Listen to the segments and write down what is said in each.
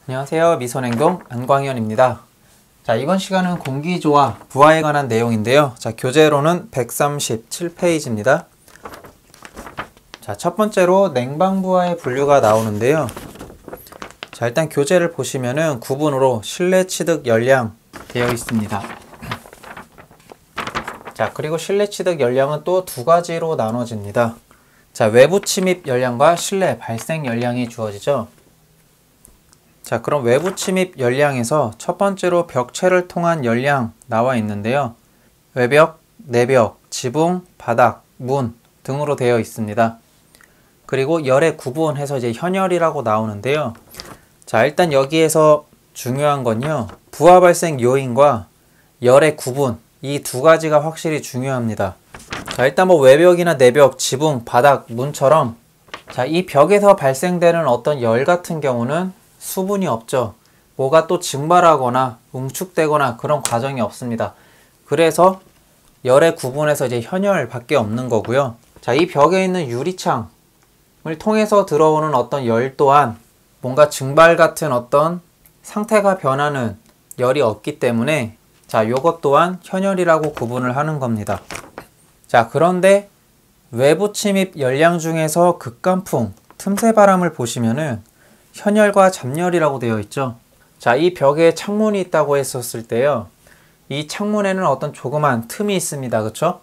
안녕하세요. 미손행동 안광현입니다. 자, 이번 시간은 공기조화, 부하에 관한 내용인데요. 자, 교재로는 137페이지입니다. 자, 첫 번째로 냉방부하의 분류가 나오는데요. 자, 일단 교재를 보시면은 구분으로 실내 취득 열량 되어 있습니다. 자, 그리고 실내 취득 열량은 또 두 가지로 나눠집니다. 자, 외부 침입 열량과 실내 발생 열량이 주어지죠. 자, 그럼 외부 침입 열량에서 첫 번째로 벽체를 통한 열량 나와 있는데요. 외벽, 내벽, 지붕, 바닥, 문 등으로 되어 있습니다. 그리고 열의 구분해서 이제 현열이라고 나오는데요. 자, 일단 여기에서 중요한 건요. 부하 발생 요인과 열의 구분, 이 두 가지가 확실히 중요합니다. 자, 일단 뭐 외벽이나 내벽, 지붕, 바닥, 문처럼 자, 이 벽에서 발생되는 어떤 열 같은 경우는 수분이 없죠. 뭐가 또 증발하거나 응축되거나 그런 과정이 없습니다. 그래서 열의 구분에서 이제 현열밖에 없는 거고요. 자, 이 벽에 있는 유리창을 통해서 들어오는 어떤 열 또한 뭔가 증발 같은 어떤 상태가 변하는 열이 없기 때문에 자, 요것 또한 현열이라고 구분을 하는 겁니다. 자, 그런데 외부 침입 열량 중에서 극간풍, 틈새 바람을 보시면은 현열과 잡열이라고 되어 있죠. 자, 이 벽에 창문이 있다고 했었을 때요. 이 창문에는 어떤 조그만 틈이 있습니다. 그쵸?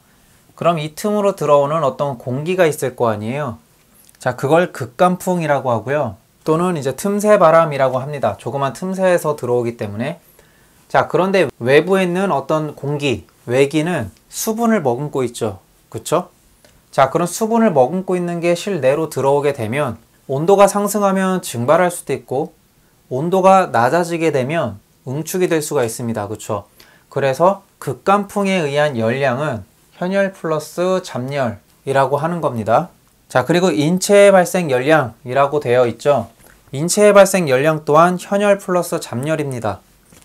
그럼 이 틈으로 들어오는 어떤 공기가 있을 거 아니에요. 자, 그걸 극간풍이라고 하고요. 또는 이제 틈새 바람이라고 합니다. 조그만 틈새에서 들어오기 때문에. 자, 그런데 외부에 있는 어떤 공기, 외기는 수분을 머금고 있죠. 그쵸? 자, 그런 수분을 머금고 있는 게 실내로 들어오게 되면 온도가 상승하면 증발할 수도 있고 온도가 낮아지게 되면 응축이 될 수가 있습니다. 그쵸? 그래서 극간풍에 의한 열량은 현열 플러스 잡열이라고 하는 겁니다. 자, 그리고 인체의 발생 열량이라고 되어 있죠. 인체의 발생 열량 또한 현열 플러스 잡열입니다.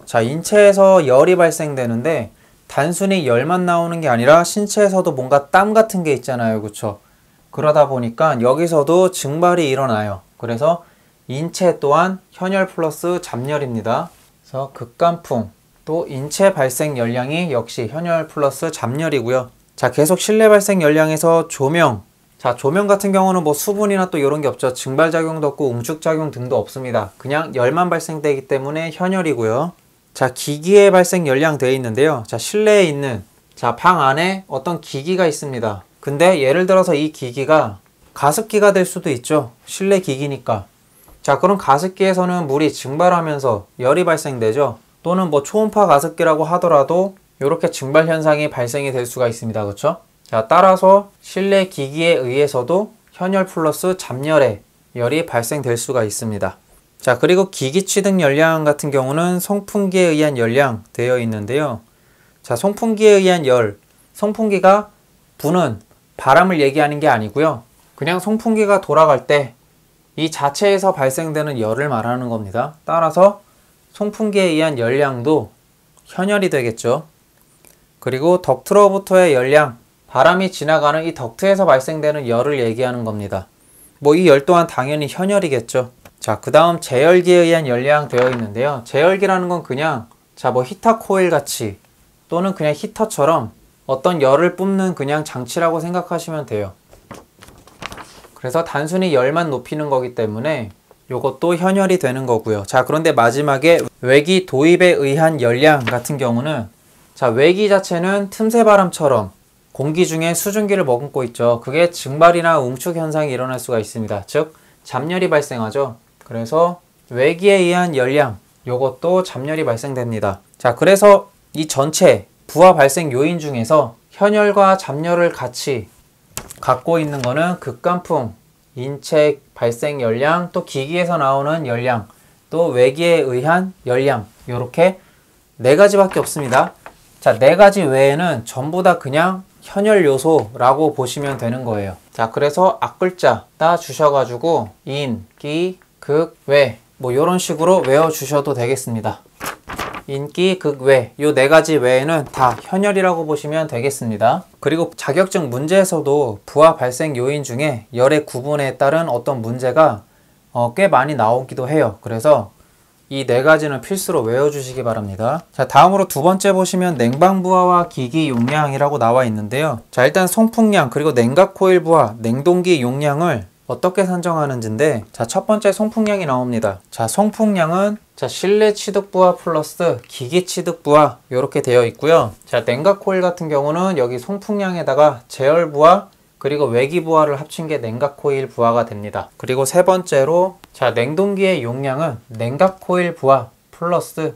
자, 인체에서 열이 발생되는데 단순히 열만 나오는 게 아니라 신체에서도 뭔가 땀 같은 게 있잖아요. 그쵸? 그러다 보니까 여기서도 증발이 일어나요. 그래서 인체 또한 현열 플러스 잡열입니다. 그래서 극간풍 또 인체 발생 열량이 역시 현열 플러스 잡열이고요. 자, 계속 실내 발생 열량에서 조명. 자, 조명 같은 경우는 뭐 수분이나 또 이런 게 없죠. 증발작용도 없고 응축작용 등도 없습니다. 그냥 열만 발생되기 때문에 현열이고요. 자, 기기의 발생 열량 되어 있는데요. 자, 실내에 있는 자, 방 안에 어떤 기기가 있습니다. 근데 예를 들어서 이 기기가 가습기가 될 수도 있죠. 실내 기기니까. 자, 그럼 가습기에서는 물이 증발하면서 열이 발생되죠. 또는 뭐 초음파 가습기라고 하더라도 이렇게 증발 현상이 발생이 될 수가 있습니다. 그렇죠? 자, 따라서 실내 기기에 의해서도 현열 플러스 잡열의 열이 발생될 수가 있습니다. 자, 그리고 기기 취득 열량 같은 경우는 송풍기에 의한 열량 되어 있는데요. 자, 송풍기에 의한 열. 송풍기가 부는 바람을 얘기하는 게 아니고요. 그냥 송풍기가 돌아갈 때 이 자체에서 발생되는 열을 말하는 겁니다. 따라서 송풍기에 의한 열량도 현열이 되겠죠. 그리고 덕트로부터의 열량, 바람이 지나가는 이 덕트에서 발생되는 열을 얘기하는 겁니다. 뭐 이 열 또한 당연히 현열이겠죠. 자, 그 다음 제열기에 의한 열량 되어 있는데요. 제열기라는 건 그냥 자, 뭐 히터 코일 같이 또는 그냥 히터처럼 어떤 열을 뿜는 그냥 장치라고 생각하시면 돼요. 그래서 단순히 열만 높이는 거기 때문에 이것도 현열이 되는 거고요. 자, 그런데 마지막에 외기 도입에 의한 열량 같은 경우는 자, 외기 자체는 틈새 바람처럼 공기 중에 수증기를 머금고 있죠. 그게 증발이나 응축 현상이 일어날 수가 있습니다. 즉 잡열이 발생하죠. 그래서 외기에 의한 열량 이것도 잡열이 발생됩니다. 자, 그래서 이 전체 부하 발생 요인 중에서 현열과 잡열을 같이 갖고 있는 거는 극간풍, 인체 발생 열량, 또 기기에서 나오는 열량, 또 외기에 의한 열량 이렇게 네 가지밖에 없습니다. 자, 네 가지 외에는 전부 다 그냥 현열 요소라고 보시면 되는 거예요. 자, 그래서 앞글자 따 주셔가지고 인, 기, 극, 외 뭐 이런 식으로 외워주셔도 되겠습니다. 인기, 극, 외 요 네 가지 외에는 다 현열이라고 보시면 되겠습니다. 그리고 자격증 문제에서도 부하 발생 요인 중에 열의 구분에 따른 어떤 문제가 꽤 많이 나오기도 해요. 그래서 이 네 가지는 필수로 외워주시기 바랍니다. 자, 다음으로 두 번째 보시면 냉방부하와 기기 용량이라고 나와 있는데요. 자, 일단 송풍량 그리고 냉각 코일 부하, 냉동기 용량을 어떻게 산정하는지인데, 자, 첫 번째 송풍량이 나옵니다. 자, 송풍량은 자, 실내 취득 부하 플러스 기기 취득 부하 이렇게 되어 있고요. 자, 냉각 코일 같은 경우는 여기 송풍량에다가 제열 부하 그리고 외기 부하를 합친 게 냉각 코일 부하가 됩니다. 그리고 세 번째로 자, 냉동기의 용량은 냉각 코일 부하 플러스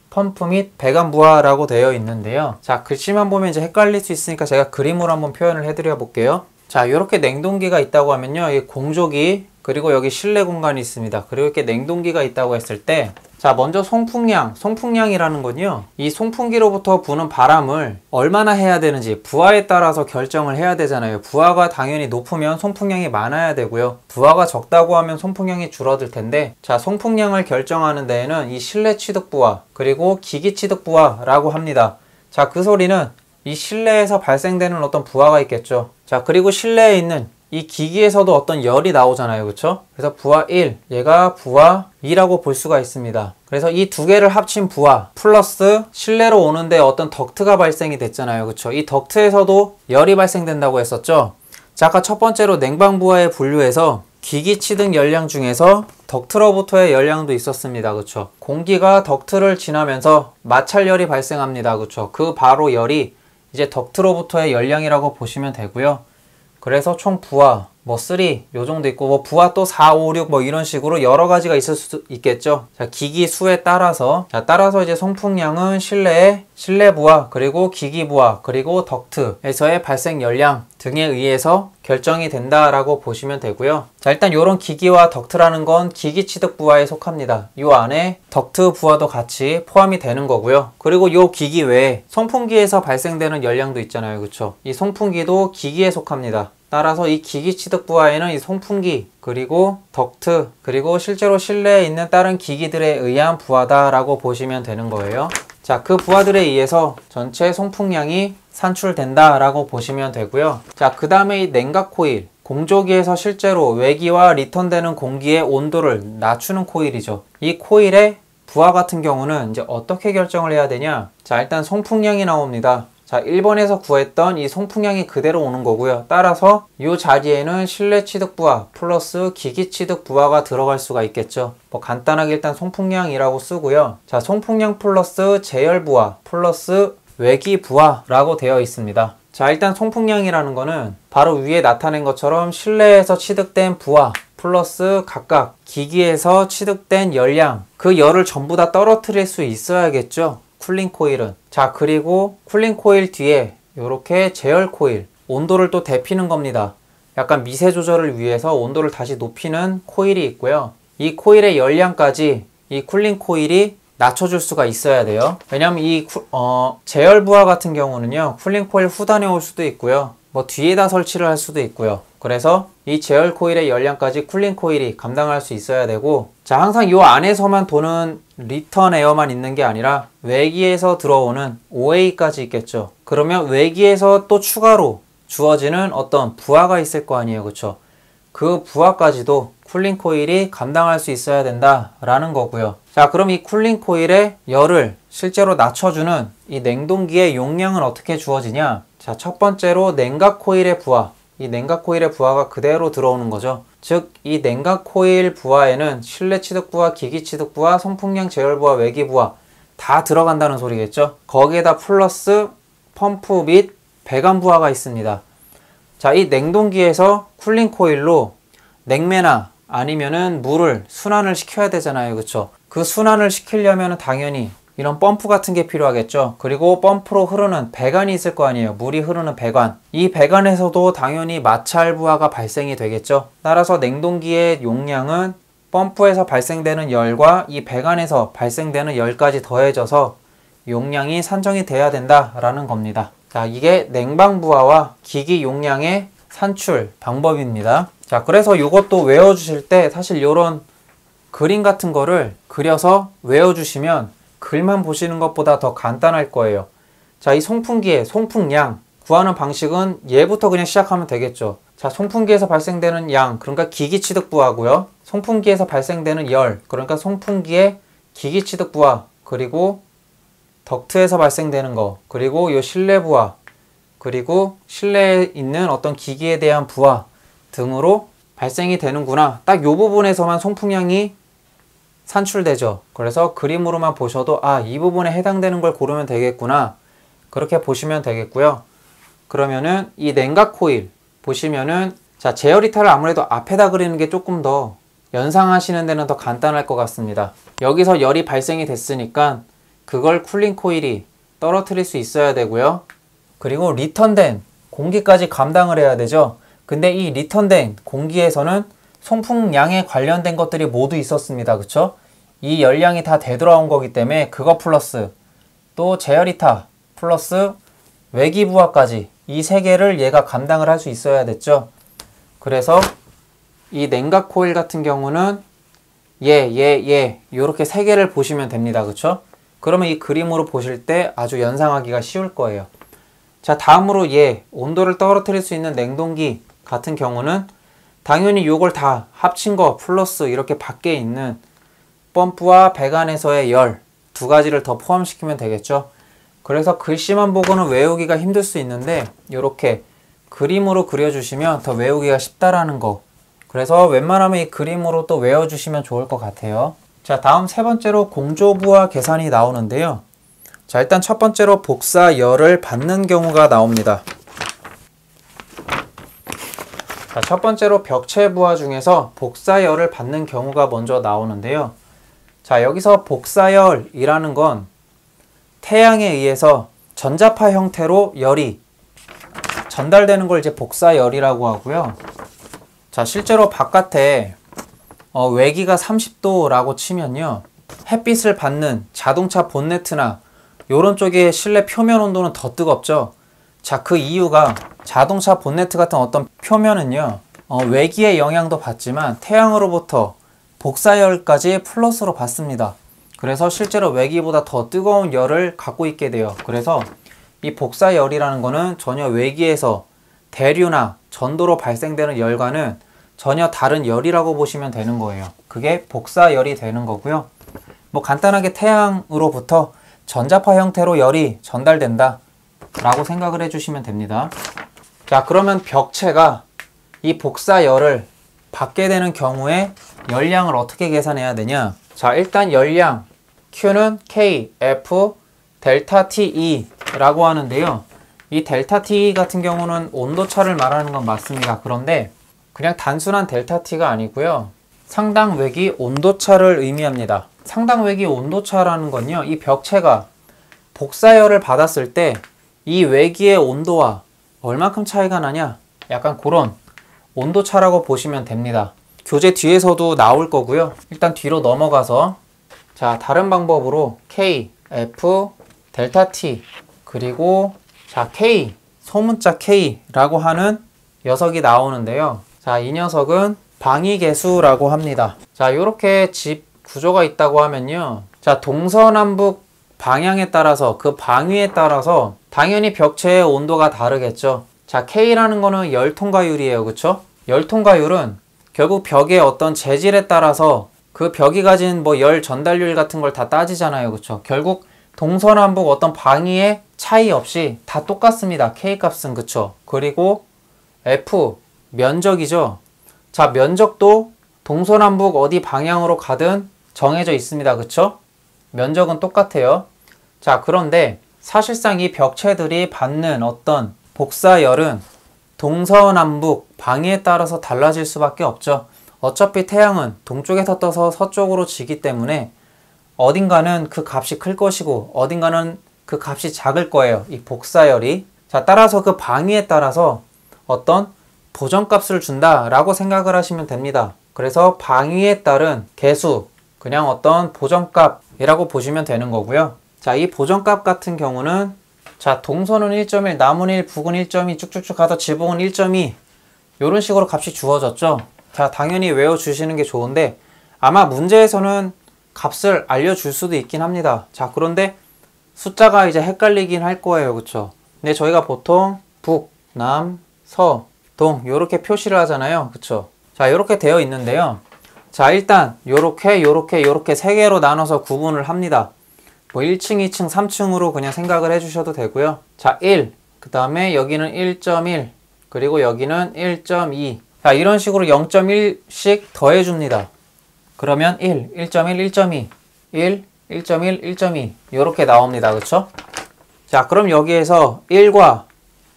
펌프 및 배관 부하라고 되어 있는데요. 자, 글씨만 보면 이제 헷갈릴 수 있으니까 제가 그림으로 한번 표현을 해드려 볼게요. 자, 이렇게 냉동기가 있다고 하면요, 이 공조기 그리고 여기 실내 공간이 있습니다. 그리고 이렇게 냉동기가 있다고 했을 때, 자, 먼저 송풍량이라는 건요, 이 송풍기로부터 부는 바람을 얼마나 해야 되는지 부하에 따라서 결정을 해야 되잖아요. 부하가 당연히 높으면 송풍량이 많아야 되고요, 부하가 적다고 하면 송풍량이 줄어들 텐데, 자, 송풍량을 결정하는 데에는 이 실내 취득 부하 그리고 기기 취득 부하라고 합니다. 자, 그 소리는 이 실내에서 발생되는 어떤 부하가 있겠죠. 자, 그리고 실내에 있는 이 기기에서도 어떤 열이 나오잖아요. 그쵸? 그래서 부하 1, 얘가 부하 2라고 볼 수가 있습니다. 그래서 이 두 개를 합친 부하 플러스 실내로 오는데 어떤 덕트가 발생이 됐잖아요. 그쵸? 이 덕트에서도 열이 발생된다고 했었죠. 자, 아까 첫 번째로 냉방부하에 분류해서 기기 취득 열량 중에서 덕트로부터의 열량도 있었습니다. 그쵸? 공기가 덕트를 지나면서 마찰열이 발생합니다. 그쵸? 그 바로 열이 이제 덕트로부터의 열량이라고 보시면 되고요. 그래서 총 부하 뭐 3, 요 정도 있고, 뭐 부하 또 4, 5, 6 뭐 이런 식으로 여러 가지가 있을 수도 있겠죠. 자, 기기 수에 따라서, 자, 따라서 이제 송풍량은 실내 부하 그리고 기기 부하 그리고 덕트에서의 발생 열량 등에 의해서 결정이 된다라고 보시면 되고요. 자, 일단 요런 기기와 덕트라는 건 기기 취득 부하에 속합니다. 요 안에 덕트 부하도 같이 포함이 되는 거고요. 그리고 요 기기 외에 송풍기에서 발생되는 열량도 있잖아요. 그쵸? 이 송풍기도 기기에 속합니다. 따라서 이 기기 취득 부하에는 이 송풍기 그리고 덕트 그리고 실제로 실내에 있는 다른 기기들에 의한 부하다라고 보시면 되는 거예요. 자, 그 부하들에 의해서 전체 송풍량이 산출된다라고 보시면 되고요. 자, 그 다음에 이 냉각 코일, 공조기에서 실제로 외기와 리턴되는 공기의 온도를 낮추는 코일이죠. 이 코일의 부하 같은 경우는 이제 어떻게 결정을 해야 되냐? 자, 일단 송풍량이 나옵니다. 자, 1번에서 구했던 이 송풍량이 그대로 오는 거고요. 따라서 이 자리에는 실내 취득 부하 플러스 기기 취득 부하가 들어갈 수가 있겠죠. 뭐 간단하게 일단 송풍량이라고 쓰고요. 자, 송풍량 플러스 제열 부하 플러스 외기 부하라고 되어 있습니다. 자, 일단 송풍량이라는 거는 바로 위에 나타낸 것처럼 실내에서 취득된 부하 플러스 각각 기기에서 취득된 열량, 그 열을 전부 다 떨어뜨릴 수 있어야겠죠. 쿨링 코일은. 자, 그리고 쿨링 코일 뒤에 이렇게 제열 코일, 온도를 또 데피는 겁니다. 약간 미세 조절을 위해서 온도를 다시 높이는 코일이 있고요. 이 코일의 열량까지 이 쿨링 코일이 낮춰줄 수가 있어야 돼요. 왜냐면 이 제열 부하 같은 경우는요, 쿨링 코일 후단에 올 수도 있고요, 뭐 뒤에다 설치를 할 수도 있고요. 그래서 이 제열 코일의 열량까지 쿨링 코일이 감당할 수 있어야 되고, 자, 항상 이 안에서만 도는 리턴 에어만 있는 게 아니라 외기에서 들어오는 OA까지 있겠죠. 그러면 외기에서 또 추가로 주어지는 어떤 부하가 있을 거 아니에요. 그쵸? 그 부하까지도 쿨링 코일이 감당할 수 있어야 된다라는 거고요. 자, 그럼 이 쿨링 코일의 열을 실제로 낮춰주는 이 냉동기의 용량은 어떻게 주어지냐? 자, 첫 번째로 냉각 코일의 부하, 이 냉각 코일의 부하가 그대로 들어오는 거죠. 즉, 이 냉각 코일 부하에는 실내 취득 부하, 기기 취득 부하, 송풍량 제열 부하, 외기 부하 다 들어간다는 소리겠죠. 거기에다 플러스 펌프 및 배관 부하가 있습니다. 자, 이 냉동기에서 쿨링 코일로 냉매나 아니면은 물을 순환을 시켜야 되잖아요. 그쵸? 그 순환을 시키려면 당연히 이런 펌프 같은 게 필요하겠죠. 그리고 펌프로 흐르는 배관이 있을 거 아니에요. 물이 흐르는 배관. 이 배관에서도 당연히 마찰 부하가 발생이 되겠죠. 따라서 냉동기의 용량은 펌프에서 발생되는 열과 이 배관에서 발생되는 열까지 더해져서 용량이 산정이 돼야 된다라는 겁니다. 자, 이게 냉방 부하와 기기 용량의 산출 방법입니다. 자, 그래서 이것도 외워주실 때 사실 이런 그림 같은 거를 그려서 외워주시면 글만 보시는 것보다 더 간단할 거예요. 자, 이 송풍기의 송풍량 구하는 방식은 얘부터 그냥 시작하면 되겠죠. 자, 송풍기에서 발생되는 양, 그러니까 기기 취득 부하고요. 송풍기에서 발생되는 열, 그러니까 송풍기의 기기 취득 부하, 그리고 덕트에서 발생되는 거, 그리고 요 실내 부하, 그리고 실내에 있는 어떤 기기에 대한 부하 등으로 발생이 되는구나. 딱 요 부분에서만 송풍량이 산출되죠. 그래서 그림으로만 보셔도 이 부분에 해당되는 걸 고르면 되겠구나. 그렇게 보시면 되겠고요. 그러면은 이 냉각 코일 보시면은 자, 제어리타를 아무래도 앞에다 그리는 게 조금 더 연상하시는 데는 더 간단할 것 같습니다. 여기서 열이 발생이 됐으니까 그걸 쿨링 코일이 떨어뜨릴 수 있어야 되고요. 그리고 리턴된 공기까지 감당을 해야 되죠. 근데 이 리턴된 공기에서는 송풍량에 관련된 것들이 모두 있었습니다. 그쵸? 이 열량이 다 되돌아온 거기 때문에 그거 플러스 또 제어리타 플러스 외기부하까지 이 세 개를 얘가 감당을 할 수 있어야 됐죠. 그래서 이 냉각 코일 같은 경우는 요렇게 세 개를 보시면 됩니다. 그쵸? 그러면 이 그림으로 보실 때 아주 연상하기가 쉬울 거예요. 자, 다음으로 온도를 떨어뜨릴 수 있는 냉동기 같은 경우는 당연히 요걸 다 합친 거 플러스 이렇게 밖에 있는 펌프와 배관에서의 열 두 가지를 더 포함시키면 되겠죠. 그래서 글씨만 보고는 외우기가 힘들 수 있는데 이렇게 그림으로 그려주시면 더 외우기가 쉽다라는 거. 그래서 웬만하면 이 그림으로 또 외워주시면 좋을 것 같아요. 자, 다음 세 번째로 공조부하 계산이 나오는데요. 자, 일단 첫 번째로 복사열을 받는 경우가 나옵니다. 자, 첫 번째로 벽체부하 중에서 복사열을 받는 경우가 먼저 나오는데요. 자, 여기서 복사열이라는 건 태양에 의해서 전자파 형태로 열이 전달되는 걸 이제 복사열이라고 하고요. 자, 실제로 바깥에 외기가 30도라고 치면요. 햇빛을 받는 자동차 본네트나 요런 쪽의 실내 표면 온도는 더 뜨겁죠. 자, 그 이유가 자동차 본네트 같은 어떤 표면은요. 외기의 영향도 받지만 태양으로부터 복사열까지 플러스로 받습니다. 그래서 실제로 외기보다 더 뜨거운 열을 갖고 있게 돼요. 그래서 이 복사열이라는 거는 전혀 외기에서 대류나 전도로 발생되는 열과는 전혀 다른 열이라고 보시면 되는 거예요. 그게 복사열이 되는 거고요. 뭐 간단하게 태양으로부터 전자파 형태로 열이 전달된다 라고 생각을 해주시면 됩니다. 자, 그러면 벽체가 이 복사열을 받게 되는 경우에 열량을 어떻게 계산해야 되냐? 자, 일단 열량 Q는 K, F, 델타 TE 라고 하는데요. 이 델타 T 같은 경우는 온도차를 말하는 건 맞습니다. 그런데 그냥 단순한 델타 T가 아니고요. 상당 외기 온도차를 의미합니다. 상당 외기 온도차라는 건요. 이 벽체가 복사열을 받았을 때 이 외기의 온도와 얼만큼 차이가 나냐? 약간 그런 온도차라고 보시면 됩니다. 교재 뒤에서도 나올 거고요. 일단 뒤로 넘어가서 자, 다른 방법으로 K, F, 델타 T 그리고 자, K, 소문자 K라고 하는 녀석이 나오는데요. 자, 이 녀석은 방위계수라고 합니다. 자, 요렇게 집 구조가 있다고 하면요. 자, 동서남북 방향에 따라서 그 방위에 따라서 당연히 벽체의 온도가 다르겠죠. 자, K라는 거는 열 통과율이에요. 그쵸? 열 통과율은 결국 벽의 어떤 재질에 따라서 그 벽이 가진 뭐 열 전달률 같은 걸 다 따지잖아요. 그쵸? 결국 동서남북 어떤 방위의 차이 없이 다 똑같습니다. K 값은. 그쵸? 그리고 F, 면적이죠. 자, 면적도 동서남북 어디 방향으로 가든 정해져 있습니다. 그쵸? 면적은 똑같아요. 자, 그런데 사실상 이 벽체들이 받는 어떤 복사열은 동서남북 방위에 따라서 달라질 수밖에 없죠. 어차피 태양은 동쪽에서 떠서 서쪽으로 지기 때문에 어딘가는 그 값이 클 것이고 어딘가는 그 값이 작을 거예요. 이 복사열이. 자, 따라서 그 방위에 따라서 어떤 보정값을 준다라고 생각을 하시면 됩니다. 그래서 방위에 따른 계수, 그냥 어떤 보정값이라고 보시면 되는 거고요. 자, 이 보정값 같은 경우는 자, 동서는 1.1, 남은 1, 북은 1.2 쭉쭉쭉 가서 지붕은 1.2 이런 식으로 값이 주어졌죠. 자, 당연히 외워주시는 게 좋은데 아마 문제에서는 값을 알려줄 수도 있긴 합니다. 자, 그런데 숫자가 이제 헷갈리긴 할 거예요. 그쵸? 근데 저희가 보통 북, 남, 서, 동 이렇게 표시를 하잖아요. 그쵸? 자, 이렇게 되어 있는데요. 자, 일단 요렇게 세 개로 나눠서 구분을 합니다. 뭐 1층, 2층, 3층으로 그냥 생각을 해주셔도 되고요. 자, 1, 그 다음에 여기는 1.1, 그리고 여기는 1.2. 자, 이런 식으로 0.1씩 더해줍니다. 그러면 1, 1.1, 1.2, 1, 1.1, 1.2 요렇게 나옵니다. 그쵸? 자, 그럼 여기에서 1과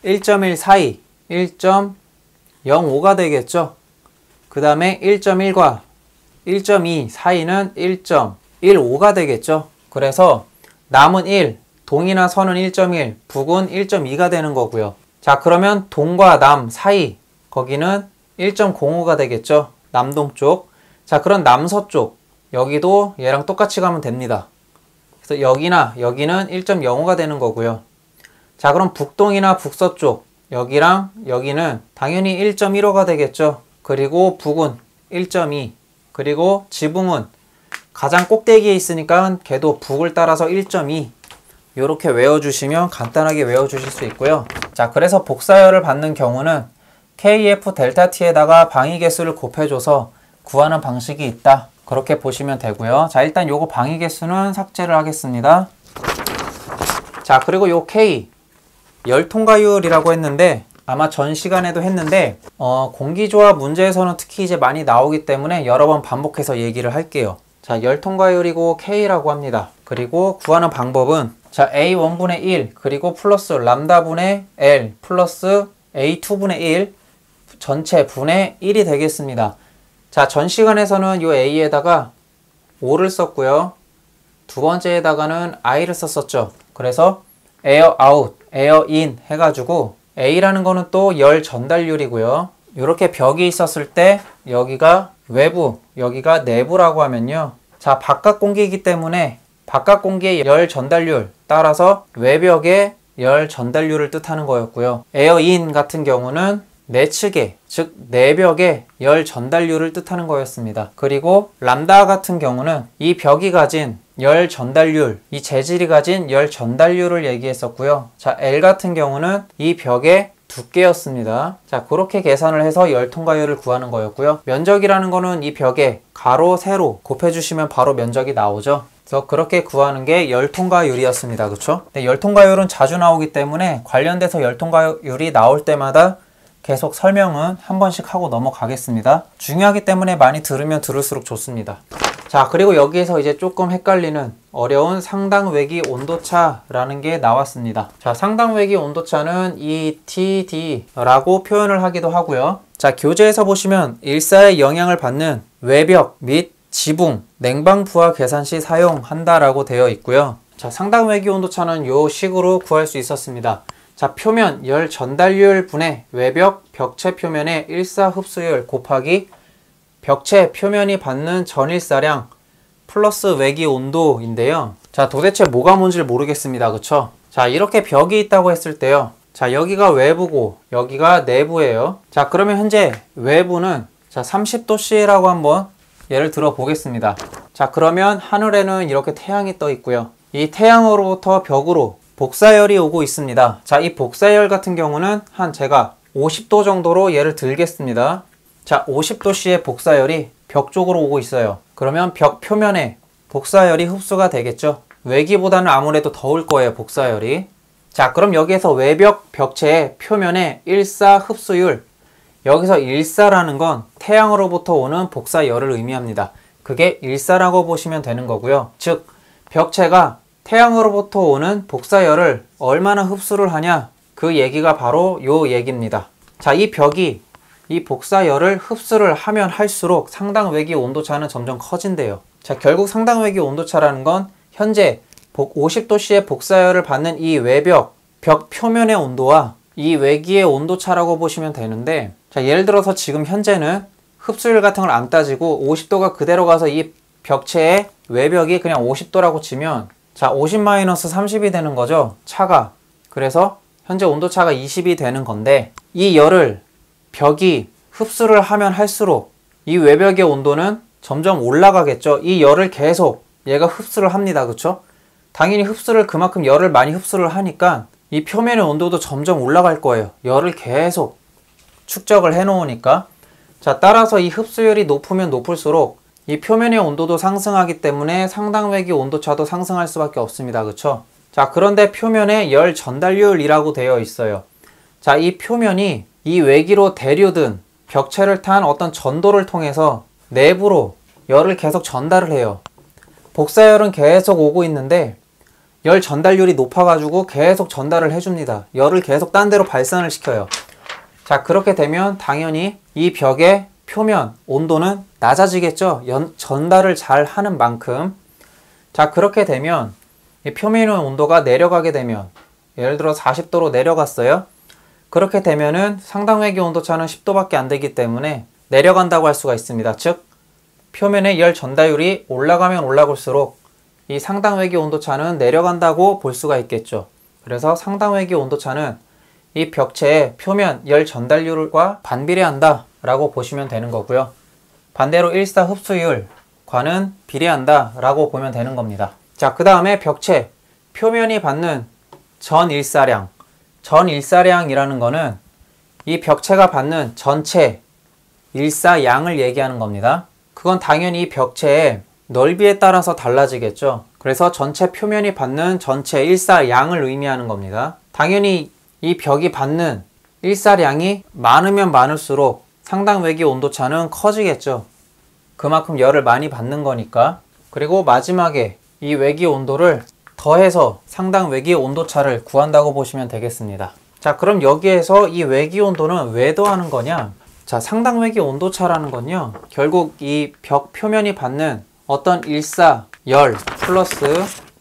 1.1 사이 1.05가 되겠죠? 그 다음에 1.1과 1.2 사이는 1.15가 되겠죠? 그래서 남은 1, 동이나 서는 1.1, 북은 1.2가 되는 거고요. 자, 그러면 동과 남 사이 거기는 1.05가 되겠죠? 남동쪽. 자, 그럼 남서쪽 여기도 얘랑 똑같이 가면 됩니다. 그래서 여기나 여기는 1.05가 되는 거고요. 자, 그럼 북동이나 북서쪽 여기랑 여기는 당연히 1.15가 되겠죠. 그리고 북은 1.2, 그리고 지붕은 가장 꼭대기에 있으니까 걔도 북을 따라서 1.2 이렇게 외워주시면 간단하게 외워주실 수 있고요. 자, 그래서 복사열을 받는 경우는 KF 델타 T에다가 방위 개수를 곱해줘서 구하는 방식이 있다. 그렇게 보시면 되고요. 자, 일단 요거 방위 개수는 삭제를 하겠습니다. 자, 그리고 요 K 열 통과율이라고 했는데 아마 전 시간에도 했는데 공기조합 문제에서는 특히 이제 많이 나오기 때문에 여러 번 반복해서 얘기를 할게요. 자, 열 통과율이고 K라고 합니다. 그리고 구하는 방법은 자, A1분의 1 그리고 플러스 람다분의 L 플러스 A2분의 1 전체 분의 1이 되겠습니다. 자, 전 시간에서는 요 A에다가 5를 썼고요. 두 번째에다가는 I를 썼었죠. 그래서 에어 아웃, 에어 인 해가지고 A라는 거는 또 열 전달률이고요. 이렇게 벽이 있었을 때 여기가 외부, 여기가 내부라고 하면요. 자, 바깥 공기이기 때문에 바깥 공기의 열 전달률 따라서 외벽의 열 전달률을 뜻하는 거였고요. 에어인 같은 경우는 내측의, 즉 내벽의 열 전달률을 뜻하는 거였습니다. 그리고 람다 같은 경우는 이 벽이 가진 열 전달률, 이 재질이 가진 열 전달률을 얘기했었고요. 자, L 같은 경우는 이 벽의 두께였습니다. 자, 그렇게 계산을 해서 열 통과율을 구하는 거였고요. 면적이라는 거는 이 벽에 가로, 세로 곱해주시면 바로 면적이 나오죠. 그래서 그렇게 구하는 게 열 통과율이었습니다. 그쵸? 근데 열 통과율은 자주 나오기 때문에 관련돼서 열 통과율이 나올 때마다 계속 설명은 한 번씩 하고 넘어가겠습니다. 중요하기 때문에 많이 들으면 들을수록 좋습니다. 자, 그리고 여기에서 이제 조금 헷갈리는 어려운 상당외기 온도차라는 게 나왔습니다. 자, 상당외기 온도차는 ETD라고 표현을 하기도 하고요. 자, 교재에서 보시면 일사의 영향을 받는 외벽 및 지붕, 냉방부하 계산 시 사용한다라고 되어 있고요. 자, 상당외기 온도차는 요 식으로 구할 수 있었습니다. 자, 표면 열 전달률 분의 외벽 벽체 표면의 일사 흡수율 곱하기 벽체 표면이 받는 전일사량 플러스 외기 온도인데요. 자, 도대체 뭐가 뭔지를 모르겠습니다. 그쵸? 자, 이렇게 벽이 있다고 했을 때요. 자, 여기가 외부고 여기가 내부예요. 자, 그러면 현재 외부는 자, 30도씨라고 한번 예를 들어 보겠습니다. 자, 그러면 하늘에는 이렇게 태양이 떠 있고요. 이 태양으로부터 벽으로 복사열이 오고 있습니다. 자, 이 복사열 같은 경우는 한 제가 50도 정도로 예를 들겠습니다. 자, 50도씨의 복사열이 벽 쪽으로 오고 있어요. 그러면 벽 표면에 복사열이 흡수가 되겠죠. 외기보다는 아무래도 더울 거예요, 복사열이. 자, 그럼 여기에서 외벽 벽체의 표면의 일사 흡수율, 여기서 일사라는 건 태양으로부터 오는 복사열을 의미합니다. 그게 일사라고 보시면 되는 거고요. 즉, 벽체가 태양으로부터 오는 복사열을 얼마나 흡수를 하냐, 그 얘기가 바로 요 얘기입니다. 자, 이 벽이 이 복사열을 흡수를 하면 할수록 상당외기 온도차는 점점 커진대요. 자, 결국 상당외기 온도차라는 건 현재 50도씨의 복사열을 받는 이 외벽, 벽 표면의 온도와 이 외기의 온도차라고 보시면 되는데, 자, 예를 들어서 지금 현재는 흡수율 같은 걸 안 따지고 50도가 그대로 가서 이 벽체의 외벽이 그냥 50도라고 치면 자, 50-30이 되는 거죠, 차가. 그래서 현재 온도차가 20이 되는 건데, 이 열을 벽이 흡수를 하면 할수록 이 외벽의 온도는 점점 올라가겠죠. 이 열을 계속 얘가 흡수를 합니다. 그쵸? 당연히 흡수를 그만큼 열을 많이 흡수를 하니까 이 표면의 온도도 점점 올라갈 거예요. 열을 계속 축적을 해 놓으니까. 자, 따라서 이 흡수율이 높으면 높을수록 이 표면의 온도도 상승하기 때문에 상당 외기 온도차도 상승할 수밖에 없습니다. 그쵸? 자, 그런데 표면에 열 전달률이라고 되어 있어요. 자, 이 표면이 이 외기로 대류든 벽체를 탄 어떤 전도를 통해서 내부로 열을 계속 전달을 해요. 복사열은 계속 오고 있는데 열 전달률이 높아가지고 계속 전달을 해줍니다. 열을 계속 딴 데로 발산을 시켜요. 자, 그렇게 되면 당연히 이 벽의 표면 온도는 낮아지겠죠. 전달을 잘 하는 만큼. 자, 그렇게 되면 이 표면의 온도가 내려가게 되면 예를 들어 40도로 내려갔어요. 그렇게 되면은 상당 외기 온도차는 10도밖에 안 되기 때문에 내려간다고 할 수가 있습니다. 즉 표면의 열 전달율이 올라가면 올라갈수록 이 상당 외기 온도차는 내려간다고 볼 수가 있겠죠. 그래서 상당 외기 온도차는 이 벽체의 표면 열 전달률과 반비례한다 라고 보시면 되는 거고요. 반대로 일사 흡수율과는 비례한다 라고 보면 되는 겁니다. 자, 그 다음에 벽체 표면이 받는 전일사량. 전일사량이라는 거는 이 벽체가 받는 전체 일사양을 얘기하는 겁니다. 그건 당연히 벽체의 넓이에 따라서 달라지겠죠. 그래서 전체 표면이 받는 전체 일사량을 의미하는 겁니다. 당연히 이 벽이 받는 일사량이 많으면 많을수록 상당 외기 온도차는 커지겠죠. 그만큼 열을 많이 받는 거니까. 그리고 마지막에 이 외기 온도를 더해서 상당 외기 온도차를 구한다고 보시면 되겠습니다. 자, 그럼 여기에서 이 외기 온도는 왜 더하는 거냐? 자, 상당 외기 온도차라는 건요, 결국 이 벽 표면이 받는 어떤 일사 열 플러스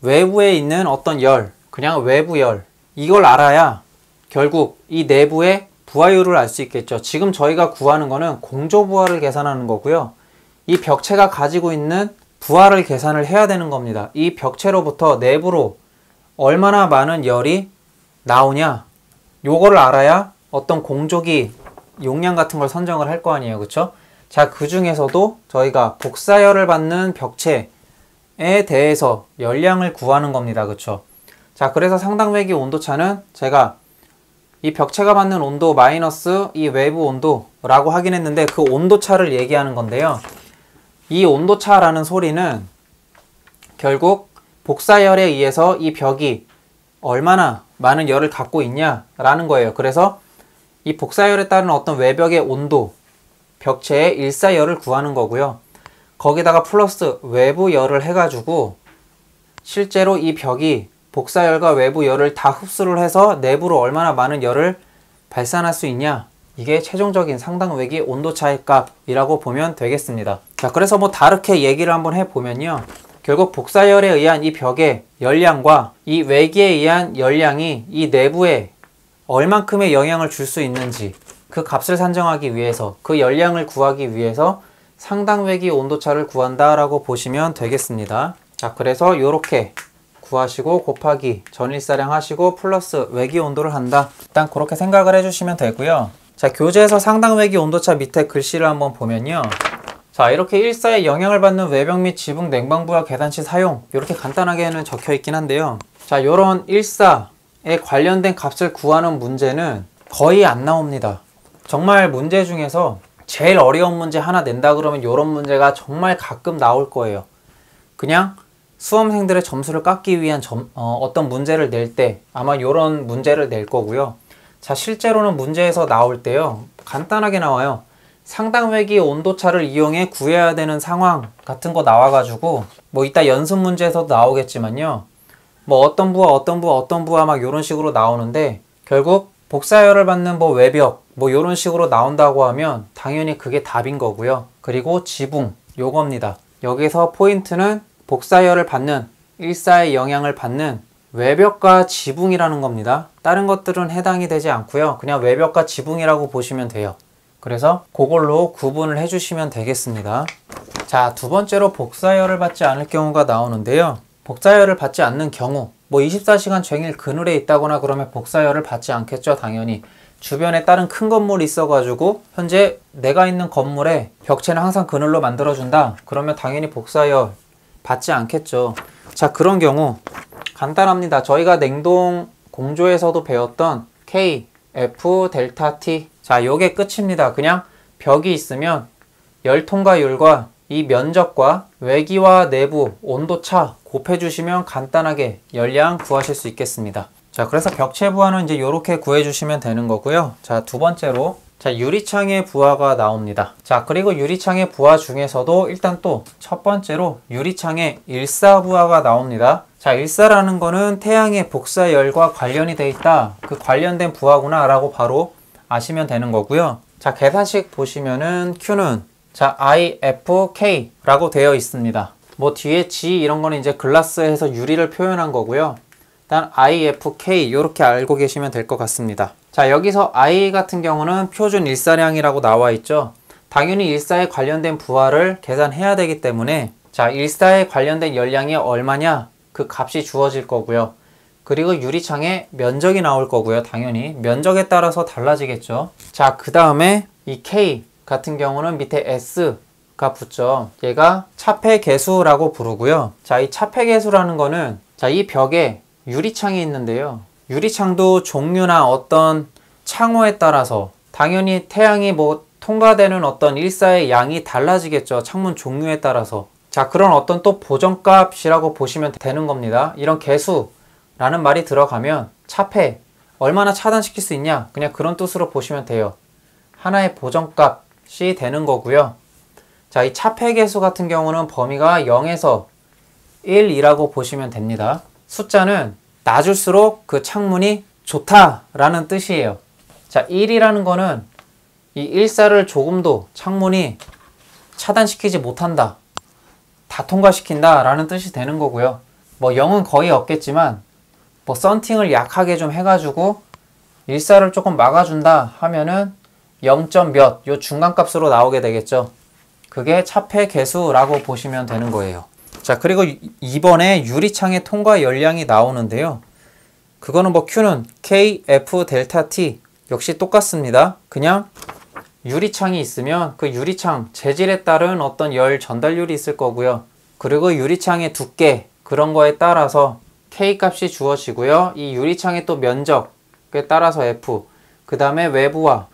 외부에 있는 어떤 열, 그냥 외부 열, 이걸 알아야 결국 이 내부의 부하율을 알 수 있겠죠. 지금 저희가 구하는 거는 공조 부하를 계산하는 거고요. 이 벽체가 가지고 있는 부하를 계산을 해야 되는 겁니다. 이 벽체로부터 내부로 얼마나 많은 열이 나오냐, 요거를 알아야 어떤 공조기 용량 같은 걸 선정을 할 거 아니에요. 그쵸? 자, 그 중에서도 저희가 복사열을 받는 벽체에 대해서 열량을 구하는 겁니다. 그쵸? 자, 그래서 상당 외기 온도차는 제가 이 벽체가 받는 온도 마이너스 이 외부 온도라고 하긴 했는데 그 온도차를 얘기하는 건데요. 이 온도차라는 소리는 결국 복사열에 의해서 이 벽이 얼마나 많은 열을 갖고 있냐라는 거예요. 그래서 이 복사열에 따른 어떤 외벽의 온도, 벽체의 일사열을 구하는 거고요. 거기다가 플러스 외부 열을 해가지고 실제로 이 벽이 복사열과 외부 열을 다 흡수를 해서 내부로 얼마나 많은 열을 발산할 수 있냐, 이게 최종적인 상당 외기 온도차의 값이라고 보면 되겠습니다. 자, 그래서 뭐 다르게 얘기를 한번 해보면요, 결국 복사열에 의한 이 벽의 열량과 이 외기에 의한 열량이 이 내부에 얼만큼의 영향을 줄 수 있는지 그 값을 산정하기 위해서, 그 열량을 구하기 위해서 상당 외기 온도차를 구한다 라고 보시면 되겠습니다. 자, 그래서 이렇게 구하시고 곱하기 전일사량 하시고 플러스 외기 온도를 한다, 일단 그렇게 생각을 해주시면 되고요. 자, 교재에서 상당 외기 온도차 밑에 글씨를 한번 보면요, 자, 이렇게 일사에 영향을 받는 외벽 및 지붕 냉방부하 계단치 사용, 이렇게 간단하게는 적혀 있긴 한데요. 자, 요런 일사에 관련된 값을 구하는 문제는 거의 안 나옵니다. 정말 문제 중에서 제일 어려운 문제 하나 낸다 그러면 요런 문제가 정말 가끔 나올 거예요. 그냥 수험생들의 점수를 깎기 위한 어떤 문제를 낼 때 아마 요런 문제를 낼 거고요. 자, 실제로는 문제에서 나올 때요, 간단하게 나와요. 상당 외기 온도차를 이용해 구해야 되는 상황 같은 거 나와가지고, 뭐 이따 연습 문제에서도 나오겠지만요, 뭐 어떤 부하 막 요런 식으로 나오는데, 결국 복사열을 받는 뭐 외벽 뭐 요런 식으로 나온다고 하면 당연히 그게 답인 거고요. 그리고 지붕, 요겁니다. 여기서 포인트는 복사열을 받는, 일사의 영향을 받는 외벽과 지붕이라는 겁니다. 다른 것들은 해당이 되지 않고요. 그냥 외벽과 지붕이라고 보시면 돼요. 그래서 그걸로 구분을 해주시면 되겠습니다. 자, 두 번째로 복사열을 받지 않을 경우가 나오는데요. 복사열을 받지 않는 경우, 뭐 24시간 종일 그늘에 있다거나 그러면 복사열을 받지 않겠죠. 당연히 주변에 다른 큰 건물이 있어가지고 현재 내가 있는 건물에 벽체는 항상 그늘로 만들어준다, 그러면 당연히 복사열 받지 않겠죠. 자, 그런 경우 간단합니다. 저희가 냉동 공조에서도 배웠던 K, F, 델타 T, 자, 요게 끝입니다. 그냥 벽이 있으면 열 통과율과 이 면적과 외기와 내부 온도차 곱해주시면 간단하게 열량 구하실 수 있겠습니다. 자, 그래서 벽체 부하는 이제 이렇게 구해주시면 되는 거고요. 자, 두 번째로 자, 유리창의 부하가 나옵니다. 자, 그리고 유리창의 부하 중에서도 일단 또 첫 번째로 유리창의 일사부하가 나옵니다. 자, 일사라는 거는 태양의 복사열과 관련이 돼 있다. 그 관련된 부하구나 라고 바로 아시면 되는 거고요. 자, 계산식 보시면은 Q는 자, IFK 라고 되어 있습니다. 뭐 뒤에 G 이런 거는 이제 글라스에서 유리를 표현한 거고요. 일단 IFK 이렇게 알고 계시면 될 것 같습니다. 자, 여기서 I 같은 경우는 표준 일사량이라고 나와 있죠. 당연히 일사에 관련된 부하를 계산해야 되기 때문에 자, 일사에 관련된 열량이 얼마냐 그 값이 주어질 거고요. 그리고 유리창에 면적이 나올 거고요. 당연히 면적에 따라서 달라지겠죠. 자, 그 다음에 이 K 같은 경우는 밑에 S가 붙죠. 얘가 차폐 계수라고 부르고요. 자, 이 차폐 계수라는 거는 자, 이 벽에 유리창이 있는데요. 유리창도 종류나 어떤 창호에 따라서 당연히 태양이 뭐 통과되는 어떤 일사의 양이 달라지겠죠. 창문 종류에 따라서. 자, 그런 어떤 또 보정값이라고 보시면 되는 겁니다. 이런 계수라는 말이 들어가면 차폐, 얼마나 차단시킬 수 있냐 그냥 그런 뜻으로 보시면 돼요. 하나의 보정값이 되는 거고요. 자, 이 차폐 계수 같은 경우는 범위가 0에서 1이라고 보시면 됩니다. 숫자는 낮을수록 그 창문이 좋다라는 뜻이에요. 자, 1이라는 거는 이 일사를 조금도 창문이 차단시키지 못한다. 다 통과시킨다 라는 뜻이 되는 거고요. 뭐 0은 거의 없겠지만 뭐 썬팅을 약하게 좀 해가지고 일사를 조금 막아준다 하면은 0. 몇 요 중간값으로 나오게 되겠죠. 그게 차폐 계수라고 보시면 되는 거예요. 자, 그리고 이번에 유리창의 통과 열량이 나오는데요. 그거는 뭐 Q는 KF 델타 T 역시 똑같습니다. 그냥 유리창이 있으면 그 유리창 재질에 따른 어떤 열 전달률이 있을 거고요. 그리고 유리창의 두께 그런 거에 따라서 K 값이 주어지고요. 이 유리창의 또 면적에 따라서 F 그 다음에 외부와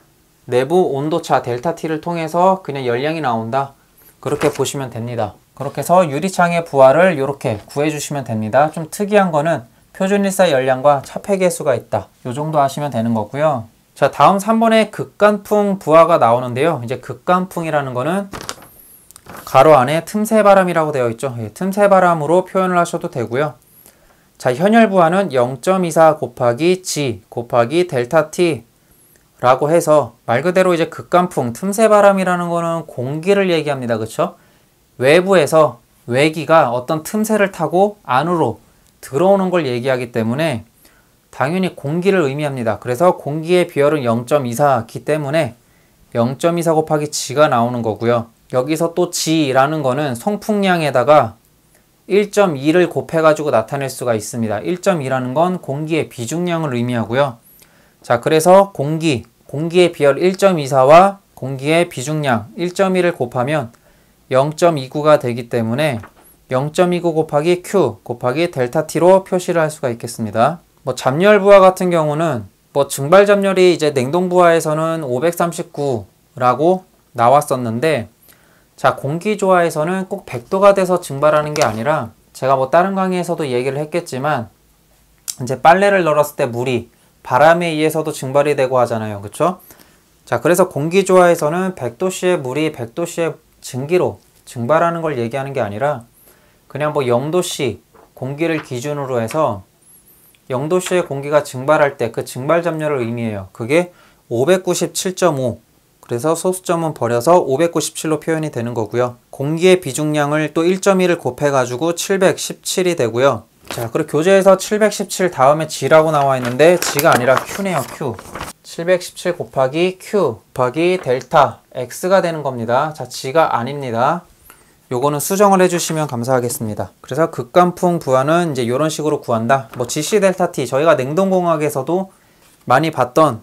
내부 온도차 델타 T를 통해서 그냥 열량이 나온다. 그렇게 보시면 됩니다. 그렇게 해서 유리창의 부하를 이렇게 구해주시면 됩니다. 좀 특이한 거는 표준일사 열량과 차폐 계수가 있다. 이 정도 하시면 되는 거고요. 자, 다음 3번에 극간풍 부하가 나오는데요. 이제 극간풍이라는 거는 가로 안에 틈새 바람이라고 되어 있죠. 예, 틈새 바람으로 표현을 하셔도 되고요. 자, 현열 부하는 0.24 곱하기 G 곱하기 델타 T 라고 해서 말 그대로 이제 극간풍, 틈새 바람이라는 거는 공기를 얘기합니다. 그쵸? 외부에서 외기가 어떤 틈새를 타고 안으로 들어오는 걸 얘기하기 때문에 당연히 공기를 의미합니다. 그래서 공기의 비열은 0.24기 때문에 0.24 곱하기 G가 나오는 거고요. 여기서 또 G라는 거는 송풍량에다가 1.2를 곱해가지고 나타낼 수가 있습니다. 1.2라는 건 공기의 비중량을 의미하고요. 자, 그래서 공기의 비열 1.24와 공기의 비중량 1.2를 곱하면 0.29가 되기 때문에 0.29 곱하기 Q 곱하기 델타 T로 표시를 할 수가 있겠습니다. 뭐 잡열 부하 같은 경우는 뭐 증발 잡열이 이제 냉동 부하에서는 539라고 나왔었는데 자, 공기 조화에서는 꼭 100도가 돼서 증발하는 게 아니라 제가 뭐 다른 강의에서도 얘기를 했겠지만 이제 빨래를 널었을 때 물이 바람에 의해서도 증발이 되고 하잖아요. 그쵸? 자, 그래서 공기 조화에서는 100도씨의 물이 100도씨의 증기로 증발하는 걸 얘기하는 게 아니라 그냥 뭐 0도씨 공기를 기준으로 해서 0도씨의 공기가 증발할 때 그 증발 잡열을 의미해요. 그게 597.5 그래서 소수점은 버려서 597로 표현이 되는 거고요. 공기의 비중량을 또 1.1을 곱해가지고 717이 되고요. 자, 그리고 교재에서 717 다음에 G라고 나와 있는데 G가 아니라 Q네요. Q 717 곱하기 Q 곱하기 델타 X가 되는 겁니다. 자, G가 아닙니다. 요거는 수정을 해주시면 감사하겠습니다. 그래서 극간풍 부하는 이제 이런 식으로 구한다. 뭐 GC 델타 T 저희가 냉동공학에서도 많이 봤던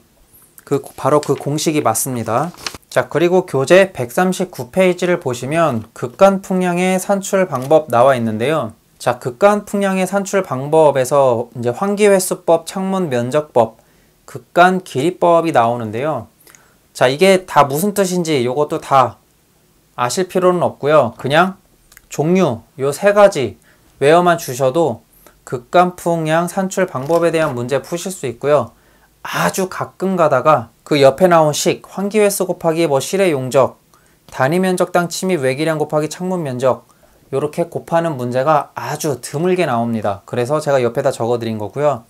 바로 그 공식이 맞습니다. 자, 그리고 교재 139페이지를 보시면 극간풍량의 산출 방법 나와 있는데요. 자, 극간풍량의 산출 방법에서 이제 환기회수법, 창문 면적법, 극간 길이법이 나오는데요. 자, 이게 다 무슨 뜻인지 요것도 다 아실 필요는 없고요. 그냥 종류 요 세 가지 외워만 주셔도 극간풍량 산출 방법에 대한 문제 푸실 수 있고요. 아주 가끔 가다가 그 옆에 나온 식, 환기횟수 곱하기 뭐 실의 용적, 단위 면적당 침입 외기량 곱하기 창문 면적 요렇게 곱하는 문제가 아주 드물게 나옵니다. 그래서 제가 옆에다 적어 드린 거고요.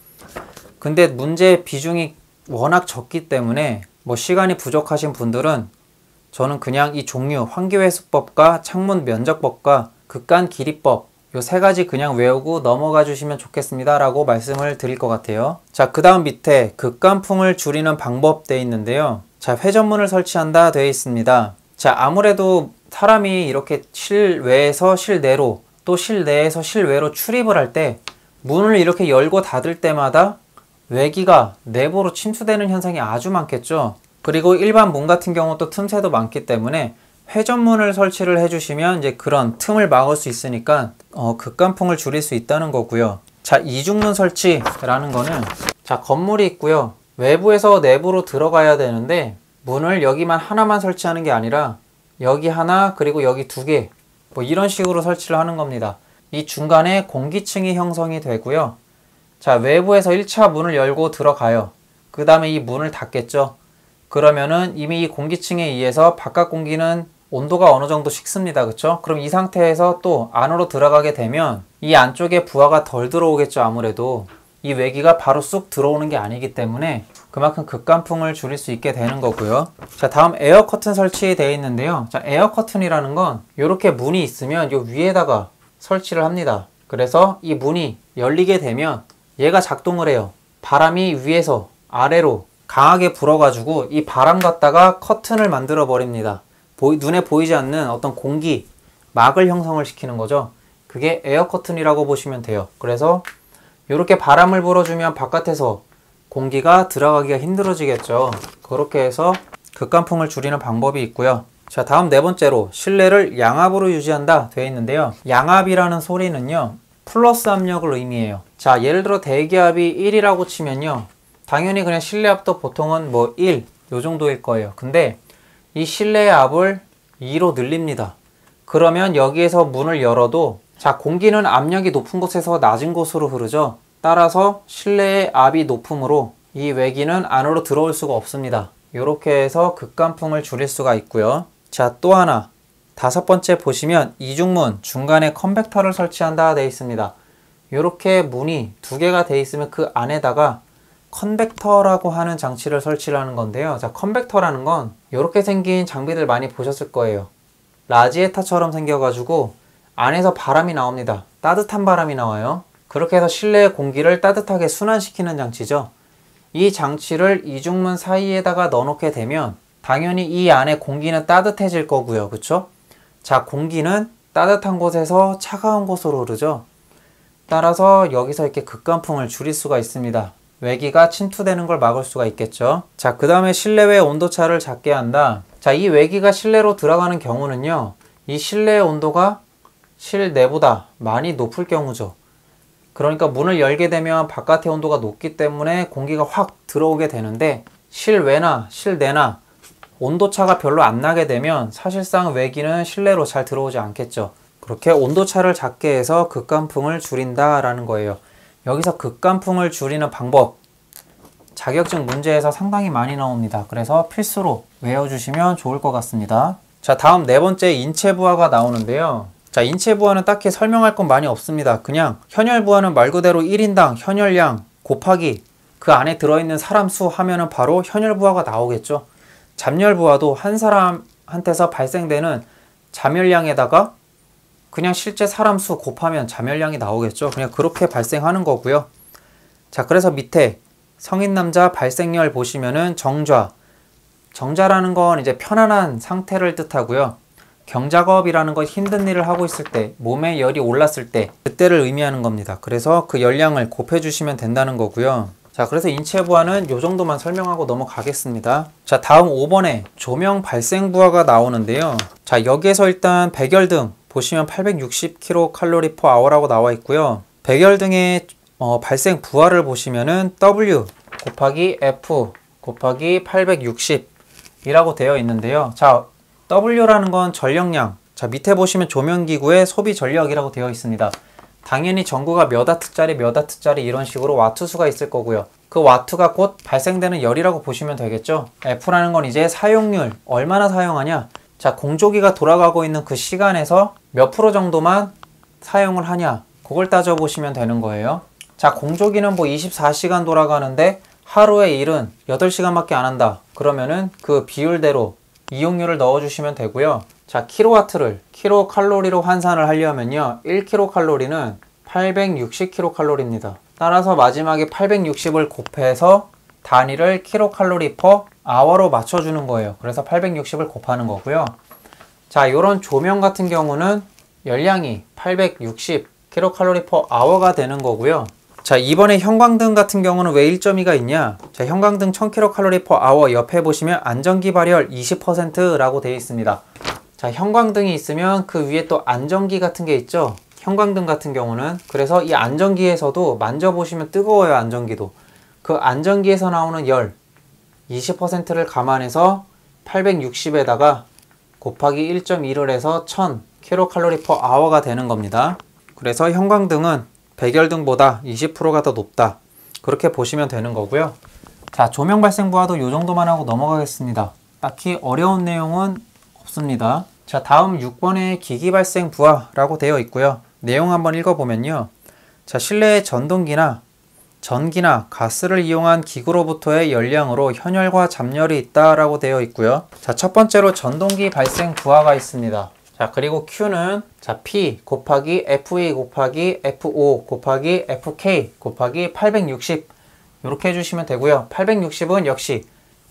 근데 문제 비중이 워낙 적기 때문에 뭐 시간이 부족하신 분들은 저는 그냥 이 종류 환기회수법과 창문 면적법과 극간 길이법 요 세 가지 그냥 외우고 넘어가 주시면 좋겠습니다 라고 말씀을 드릴 것 같아요. 자, 그 다음 밑에 극간풍을 줄이는 방법 되어 있는데요. 자, 회전문을 설치한다 되어 있습니다. 자, 아무래도 사람이 이렇게 실외에서 실내로 또 실내에서 실외로 출입을 할 때 문을 이렇게 열고 닫을 때마다 외기가 내부로 침투되는 현상이 아주 많겠죠. 그리고 일반 문 같은 경우 또 틈새도 많기 때문에 회전문을 설치를 해주시면 이제 그런 틈을 막을 수 있으니까 극간풍을 줄일 수 있다는 거고요. 자, 이중문 설치라는 거는 자, 건물이 있고요. 외부에서 내부로 들어가야 되는데 문을 여기만 하나만 설치하는 게 아니라 여기 하나 그리고 여기 두 개 뭐 이런 식으로 설치를 하는 겁니다. 이 중간에 공기층이 형성이 되고요. 자, 외부에서 1차 문을 열고 들어가요. 그 다음에 이 문을 닫겠죠. 그러면은 이미 이 공기층에 의해서 바깥 공기는 온도가 어느 정도 식습니다. 그쵸? 그럼 이 상태에서 또 안으로 들어가게 되면 이 안쪽에 부하가 덜 들어오겠죠. 아무래도 이 외기가 바로 쑥 들어오는 게 아니기 때문에 그만큼 극간풍을 줄일 수 있게 되는 거고요. 자, 다음 에어 커튼 설치되어 있는데요. 자, 에어 커튼이라는 건 이렇게 문이 있으면 요 위에다가 설치를 합니다. 그래서 이 문이 열리게 되면 얘가 작동을 해요. 바람이 위에서 아래로 강하게 불어가지고 이 바람 갖다가 커튼을 만들어 버립니다. 눈에 보이지 않는 어떤 공기, 막을 형성을 시키는 거죠. 그게 에어 커튼이라고 보시면 돼요. 그래서 이렇게 바람을 불어주면 바깥에서 공기가 들어가기가 힘들어지겠죠. 그렇게 해서 극간풍을 줄이는 방법이 있고요. 자, 다음 네 번째로 실내를 양압으로 유지한다 되어 있는데요. 양압이라는 소리는요, 플러스 압력을 의미해요. 자, 예를 들어 대기압이 1이라고 치면요, 당연히 그냥 실내압도 보통은 뭐 1, 요 정도일 거예요. 근데 이 실내의 압을 2로 늘립니다. 그러면 여기에서 문을 열어도 자, 공기는 압력이 높은 곳에서 낮은 곳으로 흐르죠. 따라서 실내의 압이 높으므로 이 외기는 안으로 들어올 수가 없습니다. 이렇게 해서 극간풍을 줄일 수가 있고요. 자, 또 하나 다섯 번째 보시면 이중문 중간에 컨벡터를 설치한다 되어 있습니다. 이렇게 문이 두 개가 되어 있으면 그 안에다가 컨벡터라고 하는 장치를 설치를 하는 건데요. 자, 컨벡터라는 건 이렇게 생긴 장비들 많이 보셨을 거예요. 라지에타처럼 생겨가지고 안에서 바람이 나옵니다. 따뜻한 바람이 나와요. 그렇게 해서 실내의 공기를 따뜻하게 순환시키는 장치죠. 이 장치를 이중문 사이에다가 넣어놓게 되면 당연히 이 안에 공기는 따뜻해질 거고요. 그쵸? 자, 공기는 따뜻한 곳에서 차가운 곳으로 흐르죠. 따라서 여기서 이렇게 극간풍을 줄일 수가 있습니다. 외기가 침투되는 걸 막을 수가 있겠죠. 자, 그 다음에 실내외 온도차를 작게 한다. 자, 이 외기가 실내로 들어가는 경우는요, 이 실내의 온도가 실내보다 많이 높을 경우죠. 그러니까 문을 열게 되면 바깥의 온도가 높기 때문에 공기가 확 들어오게 되는데 실외나 실내나 온도차가 별로 안 나게 되면 사실상 외기는 실내로 잘 들어오지 않겠죠. 그렇게 온도차를 작게 해서 극간풍을 줄인다라는 거예요. 여기서 극간풍을 줄이는 방법, 자격증 문제에서 상당히 많이 나옵니다. 그래서 필수로 외워주시면 좋을 것 같습니다. 자, 다음 네 번째 인체 부하가 나오는데요. 자, 인체 부하는 딱히 설명할 건 많이 없습니다. 그냥 현열 부하는 말 그대로 1인당 현열량 곱하기 그 안에 들어있는 사람 수 하면은 바로 현열 부하가 나오겠죠. 잠열 부하도 한 사람한테서 발생되는 잠열량에다가 그냥 실제 사람 수 곱하면 잠열량이 나오겠죠. 그냥 그렇게 발생하는 거고요. 자, 그래서 밑에 성인 남자 발생열 보시면은 정좌. 정좌라는 건 이제 편안한 상태를 뜻하고요. 경작업이라는 건 힘든 일을 하고 있을 때, 몸에 열이 올랐을 때, 그때를 의미하는 겁니다. 그래서 그 열량을 곱해주시면 된다는 거고요. 자, 그래서 인체 부하는 이 정도만 설명하고 넘어가겠습니다. 자, 다음 5번에 조명 발생 부하가 나오는데요. 자, 여기에서 일단 백열등 보시면 860kcal/h라고 나와 있고요. 백열등의 발생 부하를 보시면은 W 곱하기 F 곱하기 860 이라고 되어 있는데요. 자, W라는 건 전력량. 자, 밑에 보시면 조명기구의 소비 전력이라고 되어 있습니다. 당연히 전구가 몇 와트짜리 몇 와트짜리 이런 식으로 와트수가 있을 거고요. 그 와트가 곧 발생되는 열이라고 보시면 되겠죠. F라는 건 이제 사용률, 얼마나 사용하냐. 자, 공조기가 돌아가고 있는 그 시간에서 몇 프로 정도만 사용을 하냐, 그걸 따져보시면 되는 거예요. 자, 공조기는 뭐 24시간 돌아가는데 하루에 일은 8시간밖에 안 한다. 그러면은 그 비율대로 이용률을 넣어주시면 되고요. 자, 킬로와트를 킬로칼로리로 환산을 하려면요, 1킬로칼로리는 860킬로칼로리입니다. 따라서 마지막에 860을 곱해서 단위를 킬로칼로리 퍼 아워로 맞춰주는 거예요. 그래서 860을 곱하는 거고요. 자, 이런 조명 같은 경우는 열량이 860 킬로칼로리 퍼 아워가 되는 거고요. 자, 이번에 형광등 같은 경우는 왜 1.2가 있냐? 자, 형광등 1000킬로칼로리 퍼 아워 옆에 보시면 안전기 발열 20%라고 되어 있습니다. 자, 형광등이 있으면 그 위에 또 안전기 같은 게 있죠. 형광등 같은 경우는 그래서 이 안전기에서도 만져보시면 뜨거워요. 안전기도 그 안전기에서 나오는 열 20%를 감안해서 860에다가 곱하기 1.2를 해서 1000킬로칼로리 퍼 아워가 되는 겁니다. 그래서 형광등은 백열등보다 20%가 더 높다, 그렇게 보시면 되는 거고요. 자, 조명 발생 부하도 이 정도만 하고 넘어가겠습니다. 딱히 어려운 내용은 없습니다. 자, 다음 6번에 기기 발생 부하라고 되어 있고요. 내용 한번 읽어보면요. 자, 실내의 전동기나 전기나 가스를 이용한 기구로부터의 열량으로 현열과 잡열이 있다라고 되어 있고요. 자, 첫 번째로 전동기 발생 부하가 있습니다. 자, 그리고 Q는 자, P 곱하기 FE 곱하기 FO 곱하기 FK 곱하기 860 이렇게 해주시면 되고요. 860은 역시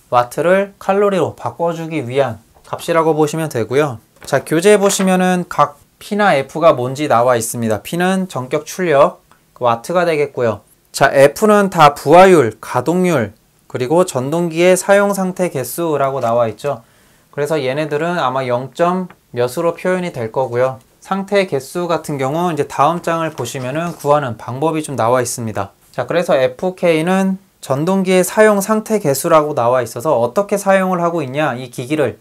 와트를 칼로리로 바꿔주기 위한 값이라고 보시면 되고요. 자, 교재에 보시면은 각 P나 F가 뭔지 나와 있습니다. P는 전격 출력, 와트가 되겠고요. 자, F는 다 부하율, 가동률, 그리고 전동기의 사용 상태 개수라고 나와 있죠. 그래서 얘네들은 아마 0. 몇으로 표현이 될 거고요. 상태 개수 같은 경우 이제 다음 장을 보시면은 구하는 방법이 좀 나와 있습니다. 자, 그래서 FK는 전동기의 사용 상태 개수라고 나와 있어서 어떻게 사용을 하고 있냐, 이 기기를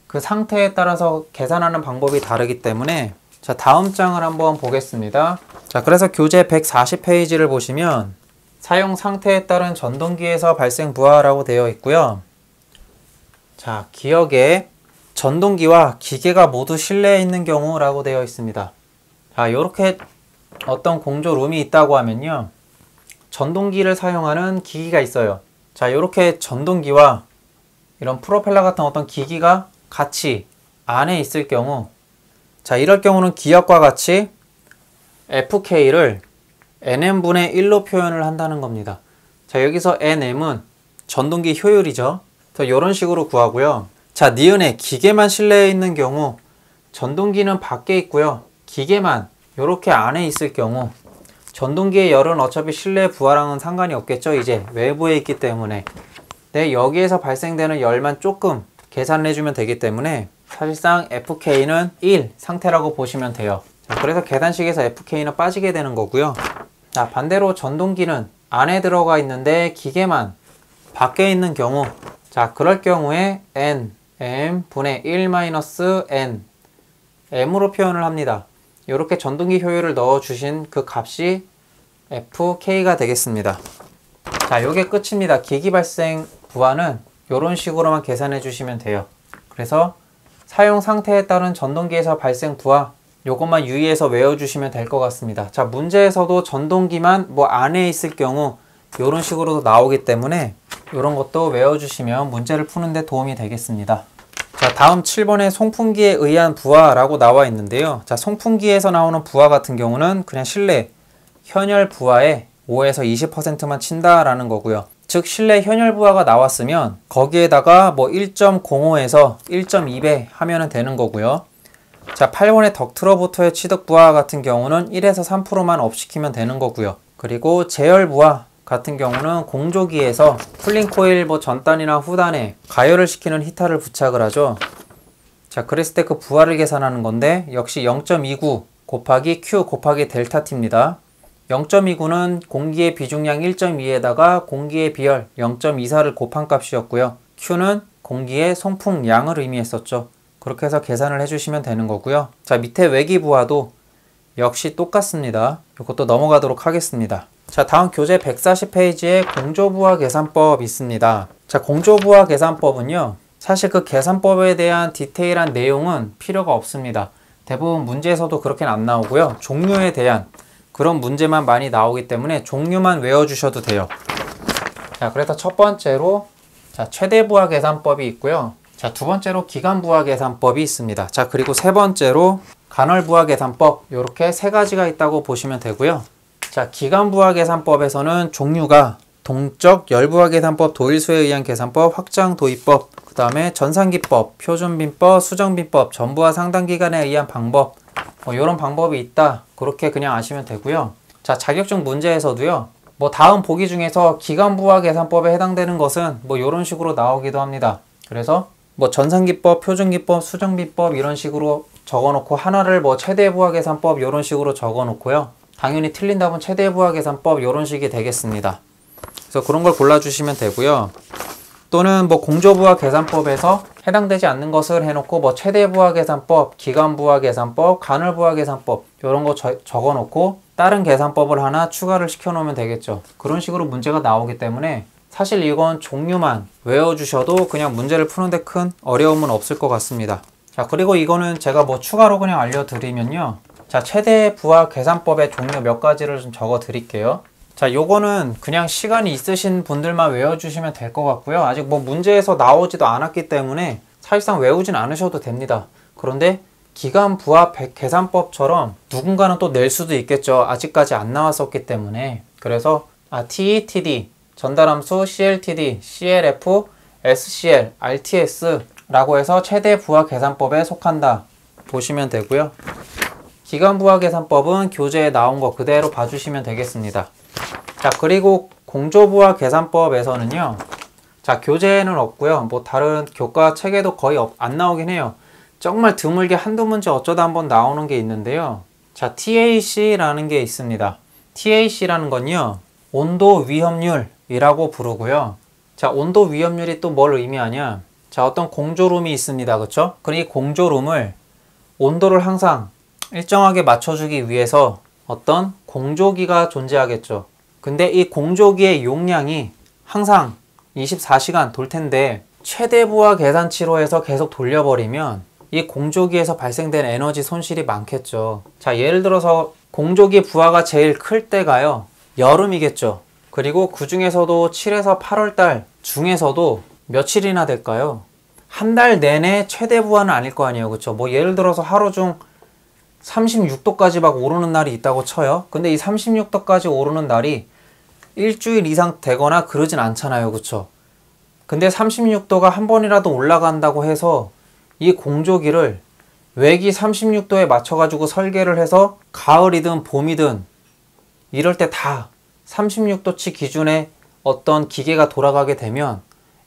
그 상태에 따라서 계산하는 방법이 다르기 때문에 자, 다음 장을 한번 보겠습니다. 자, 그래서 교재 140페이지를 보시면 사용 상태에 따른 전동기에서 발생 부하라고 되어 있고요. 자, 기억에 전동기와 기계가 모두 실내에 있는 경우라고 되어 있습니다. 자, 이렇게 어떤 공조룸이 있다고 하면요, 전동기를 사용하는 기기가 있어요. 자, 이렇게 전동기와 이런 프로펠러 같은 어떤 기기가 같이 안에 있을 경우, 자, 이럴 경우는 기역과 같이 FK를 NM분의 1로 표현을 한다는 겁니다. 자, 여기서 NM은 전동기 효율이죠. 이런 식으로 구하고요. 자, 니은에 기계만 실내에 있는 경우, 전동기는 밖에 있고요. 기계만 이렇게 안에 있을 경우, 전동기의 열은 어차피 실내 부하랑은 상관이 없겠죠. 이제 외부에 있기 때문에. 네, 여기에서 발생되는 열만 조금 계산을 해주면 되기 때문에 사실상 FK는 1 상태라고 보시면 돼요. 자, 그래서 계산식에서 FK는 빠지게 되는 거고요. 자, 반대로 전동기는 안에 들어가 있는데 기계만 밖에 있는 경우, 자, 그럴 경우에 N, M 분의 1 마이너스 N, M으로 표현을 합니다. 이렇게 전동기 효율을 넣어주신 그 값이 FK가 되겠습니다. 자, 요게 끝입니다. 기기 발생 부하는 이런 식으로만 계산해 주시면 돼요. 그래서 사용 상태에 따른 전동기에서 발생 부하, 요것만 유의해서 외워주시면 될 것 같습니다. 자, 문제에서도 전동기만 뭐 안에 있을 경우 이런 식으로 나오기 때문에 이런 것도 외워주시면 문제를 푸는데 도움이 되겠습니다. 자, 다음 7번에 송풍기에 의한 부하라고 나와 있는데요. 자, 송풍기에서 나오는 부하 같은 경우는 그냥 실내 현열 부하에 5에서 20%만 친다라는 거고요. 즉 실내 현열 부하가 나왔으면 거기에다가 뭐 1.05에서 1.2배 하면 되는 거고요. 자, 8번의 덕트로부터의 취득 부하 같은 경우는 1에서 3%만 업시키면 되는 거고요. 그리고 제열 부하 같은 경우는 공조기에서 쿨링 코일 뭐 전단이나 후단에 가열을 시키는 히터를 부착을 하죠. 자, 그랬을 때 그 부하를 계산하는 건데 역시 0.29 곱하기 Q 곱하기 델타 T입니다. 0.29는 공기의 비중량 1.2에다가 공기의 비열 0.24를 곱한 값이었고요. Q는 공기의 송풍량을 의미했었죠. 그렇게 해서 계산을 해주시면 되는 거고요. 자, 밑에 외기부하도 역시 똑같습니다. 이것도 넘어가도록 하겠습니다. 자, 다음 교재 140페이지에 공조부하 계산법 있습니다. 자, 공조부하 계산법은요, 사실 그 계산법에 대한 디테일한 내용은 필요가 없습니다. 대부분 문제에서도 그렇게는 안 나오고요. 종류에 대한 그런 문제만 많이 나오기 때문에 종류만 외워주셔도 돼요. 자, 그래서 첫 번째로 자, 최대부하 계산법이 있고요. 자, 두 번째로 기간부하 계산법이 있습니다. 자, 그리고 세 번째로 간헐부하 계산법, 이렇게 세 가지가 있다고 보시면 되고요. 자, 기간부하 계산법에서는 종류가 동적 열부하 계산법, 도일수에 의한 계산법, 확장 도입법, 그 다음에 전산기법, 표준빈법, 수정빈법, 전부하 상당기간에 의한 방법, 이런 방법이 있다. 그렇게 그냥 아시면 되고요. 자, 자격증 문제에서도요, 다음 보기 중에서 기간부하 계산법에 해당되는 것은 이런 식으로 나오기도 합니다. 그래서 전산기법, 표준기법, 수정비법 이런 식으로 적어놓고 하나를 최대부하 계산법 이런 식으로 적어놓고요. 당연히 틀린 답은 최대부하 계산법 이런 식이 되겠습니다. 그래서 그런 걸 골라주시면 되고요. 또는 공조부하 계산법에서 해당되지 않는 것을 해놓고 최대부하 계산법, 기간부하 계산법, 간헐부하 계산법 이런 거 적어놓고 다른 계산법을 하나 추가를 시켜놓으면 되겠죠. 그런 식으로 문제가 나오기 때문에 사실 이건 종류만 외워주셔도 그냥 문제를 푸는데 큰 어려움은 없을 것 같습니다. 자, 그리고 이거는 제가 추가로 그냥 알려드리면요. 자, 최대부하 계산법의 종류 몇 가지를 좀 적어 드릴게요. 자, 요거는 그냥 시간이 있으신 분들만 외워주시면 될 것 같고요. 아직 문제에서 나오지도 않았기 때문에 사실상 외우진 않으셔도 됩니다. 그런데 기간부하 계산법처럼 누군가는 또 낼 수도 있겠죠. 아직까지 안 나왔었기 때문에. 그래서 TETD, 전달함수, CLTD, CLF, SCL, RTS 라고 해서 최대부하 계산법에 속한다 보시면 되고요. 기간부하 계산법은 교재에 나온 거 그대로 봐주시면 되겠습니다. 자, 그리고 공조부하 계산법에서는요, 자, 교재에는 없고요. 다른 교과 책에도 거의 안 나오긴 해요. 정말 드물게 한두 문제 어쩌다 한번 나오는 게 있는데요. 자, TAC라는 게 있습니다. TAC라는 건요, 온도 위협률이라고 부르고요. 자, 온도 위협률이 또 뭘 의미하냐? 자, 어떤 공조룸이 있습니다. 그쵸? 그럼 이 공조룸을 온도를 항상 일정하게 맞춰주기 위해서 어떤 공조기가 존재하겠죠. 근데 이 공조기의 용량이 항상 24시간 돌 텐데 최대부하 계산치로 해서 계속 돌려버리면 이 공조기에서 발생된 에너지 손실이 많겠죠. 자, 예를 들어서 공조기 부하가 제일 클 때가요, 여름이겠죠. 그리고 그 중에서도 7에서 8월달 중에서도 며칠이나 될까요? 한 달 내내 최대부하는 아닐 거 아니에요. 그쵸? 예를 들어서 하루 중 36도까지 막 오르는 날이 있다고 쳐요. 근데 이 36도까지 오르는 날이 일주일 이상 되거나 그러진 않잖아요. 그쵸? 근데 36도가 한 번이라도 올라간다고 해서 이 공조기를 외기 36도에 맞춰가지고 설계를 해서 가을이든 봄이든 이럴 때 다 36도치 기준의 어떤 기계가 돌아가게 되면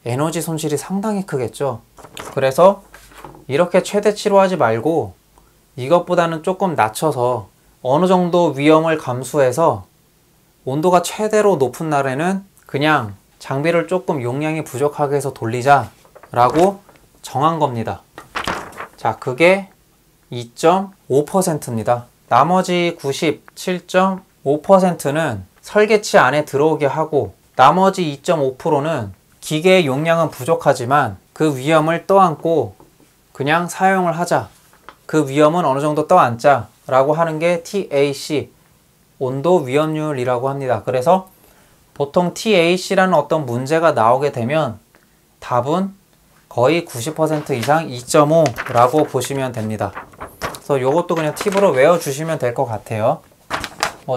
에너지 손실이 상당히 크겠죠. 그래서 이렇게 최대치로 하지 말고 이것보다는 조금 낮춰서 어느 정도 위험을 감수해서 온도가 최대로 높은 날에는 그냥 장비를 조금 용량이 부족하게 해서 돌리자 라고 정한 겁니다. 자, 그게 2.5%입니다. 나머지 97.5%는 설계치 안에 들어오게 하고 나머지 2.5%는 기계의 용량은 부족하지만 그 위험을 떠안고 그냥 사용을 하자. 그 위험은 어느 정도 떠안자 라고 하는 게 TAC, 온도 위험률이라고 합니다. 그래서 보통 TAC라는 어떤 문제가 나오게 되면 답은 거의 90% 이상 2.5라고 보시면 됩니다. 그래서 이것도 그냥 팁으로 외워주시면 될 것 같아요.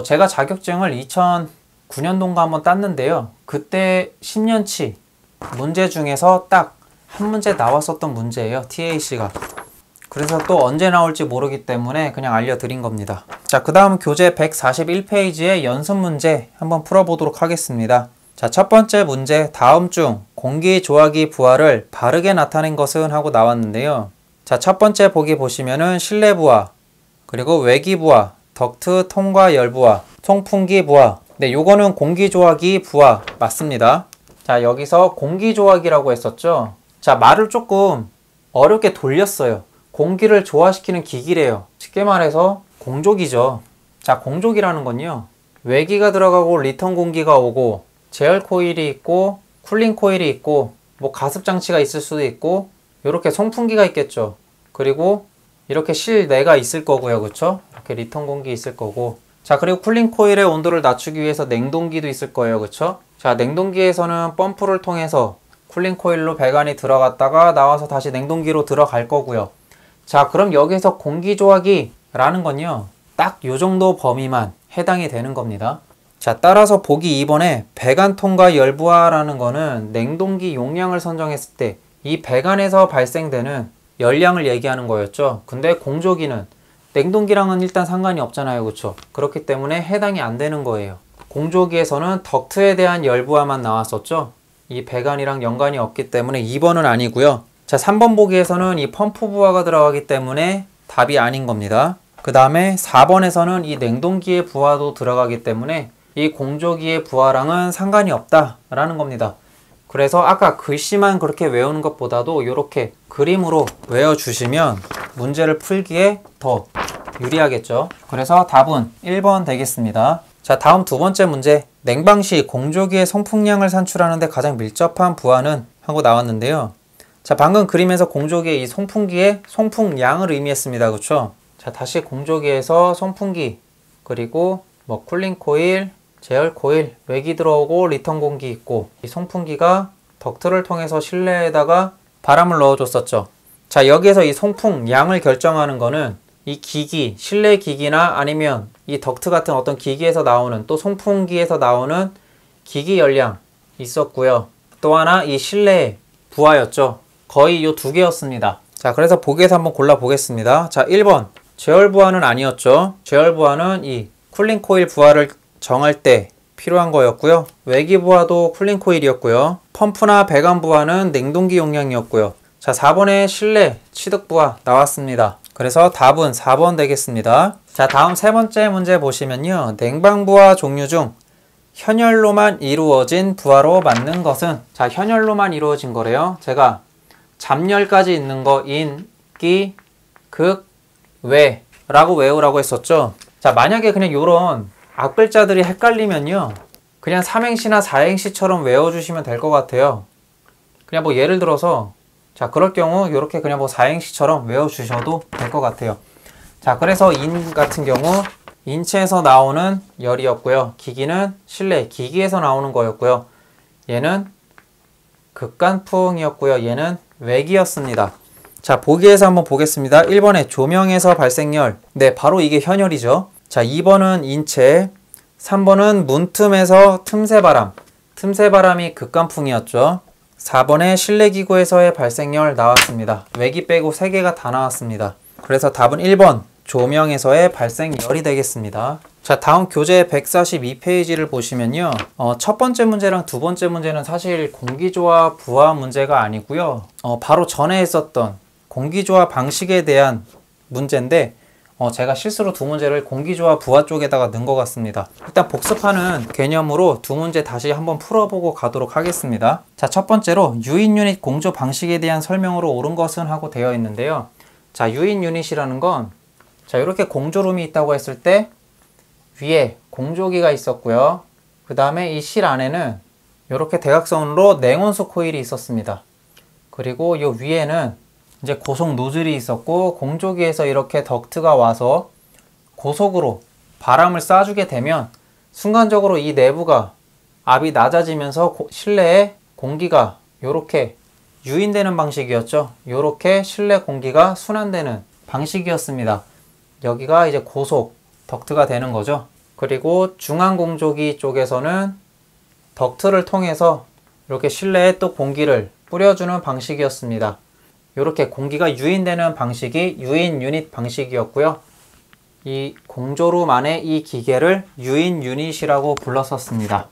제가 자격증을 2009년도인가 한번 땄는데요. 그때 10년치 문제 중에서 딱 한 문제 나왔었던 문제예요. TAC가. 그래서 또 언제 나올지 모르기 때문에 그냥 알려드린 겁니다. 자, 그 다음 교재 141페이지의 연습 문제 한번 풀어보도록 하겠습니다. 자, 첫 번째 문제, 다음 중 공기조화기 부하를 바르게 나타낸 것은 하고 나왔는데요. 자, 첫 번째 보기 보시면은 실내부하, 그리고 외기부하, 덕트 통과 열부하, 통풍기 부하. 네, 요거는 공기조화기 부하 맞습니다. 자, 여기서 공기조화기라고 했었죠. 자, 말을 조금 어렵게 돌렸어요. 공기를 조화시키는 기기래요. 쉽게 말해서 공조기죠. 자, 공조기라는 건요, 외기가 들어가고 리턴 공기가 오고 제열 코일이 있고 쿨링 코일이 있고 뭐 가습 장치가 있을 수도 있고 이렇게 송풍기가 있겠죠. 그리고 이렇게 실내가 있을 거고요. 그쵸? 이렇게 리턴 공기 있을 거고, 자, 그리고 쿨링 코일의 온도를 낮추기 위해서 냉동기도 있을 거예요. 그쵸? 자, 냉동기에서는 펌프를 통해서 쿨링 코일로 배관이 들어갔다가 나와서 다시 냉동기로 들어갈 거고요. 자, 그럼 여기서 공기 조화기라는 건요, 딱 요 정도 범위만 해당이 되는 겁니다. 자, 따라서 보기 2번에 배관통과 열부하라는 거는 냉동기 용량을 선정했을 때 이 배관에서 발생되는 열량을 얘기하는 거였죠. 근데 공조기는 냉동기랑은 일단 상관이 없잖아요. 그쵸? 그렇기 때문에 해당이 안 되는 거예요. 공조기에서는 덕트에 대한 열부하만 나왔었죠. 이 배관이랑 연관이 없기 때문에 2번은 아니고요. 자, 3번 보기에서는 이 펌프 부하가 들어가기 때문에 답이 아닌 겁니다. 그 다음에 4번에서는 이 냉동기의 부하도 들어가기 때문에 이 공조기의 부하랑은 상관이 없다라는 겁니다. 그래서 아까 글씨만 그렇게 외우는 것보다도 이렇게 그림으로 외워주시면 문제를 풀기에 더 유리하겠죠. 그래서 답은 1번 되겠습니다. 자, 다음 두 번째 문제. 냉방 시 공조기의 송풍량을 산출하는 데 가장 밀접한 부하는 하고 나왔는데요. 자, 방금 그림에서 공조기의 이 송풍기의 송풍량을 의미했습니다. 그쵸? 자, 다시 공조기에서 송풍기, 그리고 뭐 쿨링 코일, 제열 코일, 외기 들어오고 리턴 공기 있고, 이 송풍기가 덕트를 통해서 실내에다가 바람을 넣어줬었죠. 자, 여기에서 이 송풍량을 결정하는 거는 이 기기, 실내 기기나 아니면 이 덕트 같은 어떤 기기에서 나오는, 또 송풍기에서 나오는 기기 열량 있었고요. 또 하나 이 실내 부하였죠. 거의 이 두 개였습니다. 자, 그래서 보기에서 한번 골라 보겠습니다. 자, 1번 제열 부하는 아니었죠. 제열 부하는 이 쿨링 코일 부하를 정할 때 필요한 거였고요. 외기 부하도 쿨링 코일이었고요. 펌프나 배관 부하는 냉동기 용량이었고요. 자, 4번에 실내 취득 부하 나왔습니다. 그래서 답은 4번 되겠습니다. 자, 다음 세 번째 문제 보시면요, 냉방 부하 종류 중 현열로만 이루어진 부하로 맞는 것은, 자, 현열로만 이루어진 거래요. 제가 잡열까지 있는 거 인, 끼, 극, 외 라고 외우라고 했었죠. 자, 만약에 그냥 요런 앞글자들이 헷갈리면요, 그냥 삼행시나 사행시처럼 외워주시면 될 것 같아요. 그냥 뭐 예를 들어서, 자, 그럴 경우 이렇게 그냥 뭐 사행시처럼 외워주셔도 될 것 같아요. 자, 그래서 인 같은 경우 인체에서 나오는 열이었고요. 기기는 실내 기기에서 나오는 거였고요. 얘는 극간풍이었고요. 얘는 외기였습니다. 자, 보기에서 한번 보겠습니다. 1번에 조명에서 발생열. 네, 바로 이게 현열이죠. 자, 2번은 인체, 3번은 문틈에서 틈새바람. 틈새바람이 극간풍이었죠. 4번에 실내기구에서의 발생열 나왔습니다. 외기 빼고 3개가 다 나왔습니다. 그래서 답은 1번 조명에서의 발생열이 되겠습니다. 자, 다음 교재 142페이지를 보시면요, 첫 번째 문제랑 두 번째 문제는 사실 공기조화 부하 문제가 아니고요, 바로 전에 했었던 공기조화 방식에 대한 문제인데, 제가 실수로 두 문제를 공기조화 부하 쪽에다가 넣은 것 같습니다. 일단 복습하는 개념으로 두 문제 다시 한번 풀어보고 가도록 하겠습니다. 자, 첫 번째로 유인 유닛 공조 방식에 대한 설명으로 옳은 것은 하고 되어 있는데요. 자, 유인 유닛이라는 건, 자, 이렇게 공조룸이 있다고 했을 때 위에 공조기가 있었고요. 그 다음에 이 실 안에는 이렇게 대각선으로 냉온수 코일이 있었습니다. 그리고 이 위에는 이제 고속 노즐이 있었고, 공조기에서 이렇게 덕트가 와서 고속으로 바람을 쏴주게 되면 순간적으로 이 내부가 압이 낮아지면서 실내에 공기가 이렇게 유인되는 방식이었죠. 이렇게 실내 공기가 순환되는 방식이었습니다. 여기가 이제 고속 덕트가 되는 거죠. 그리고 중앙 공조기 쪽에서는 덕트를 통해서 이렇게 실내에 또 공기를 뿌려주는 방식이었습니다. 이렇게 공기가 유인되는 방식이 유인 유닛 방식이었고요. 이 공조룸 안에 이 기계를 유인 유닛이라고 불렀었습니다.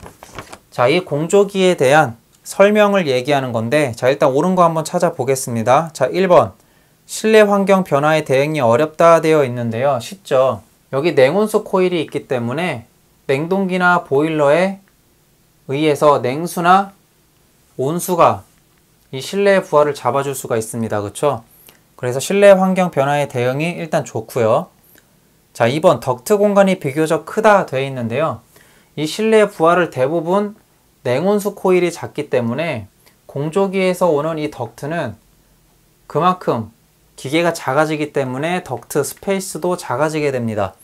자, 이 공조기에 대한 설명을 얘기하는 건데, 자, 일단 옳은 거 한번 찾아보겠습니다. 자, 1번 실내 환경 변화에 대응이 어렵다 되어 있는데요. 쉽죠. 여기 냉온수 코일이 있기 때문에 냉동기나 보일러에 의해서 냉수나 온수가 이 실내의 부하를 잡아줄 수가 있습니다. 그쵸? 그래서 실내 환경 변화의 대응이 일단 좋고요. 자, 2번 덕트 공간이 비교적 크다 되어 있는데요. 이 실내 부하를 대부분 냉온수 코일이 작기 때문에 공조기에서 오는 이 덕트는 그만큼 기계가 작아지기 때문에 덕트 스페이스도 작아지게 됩니다.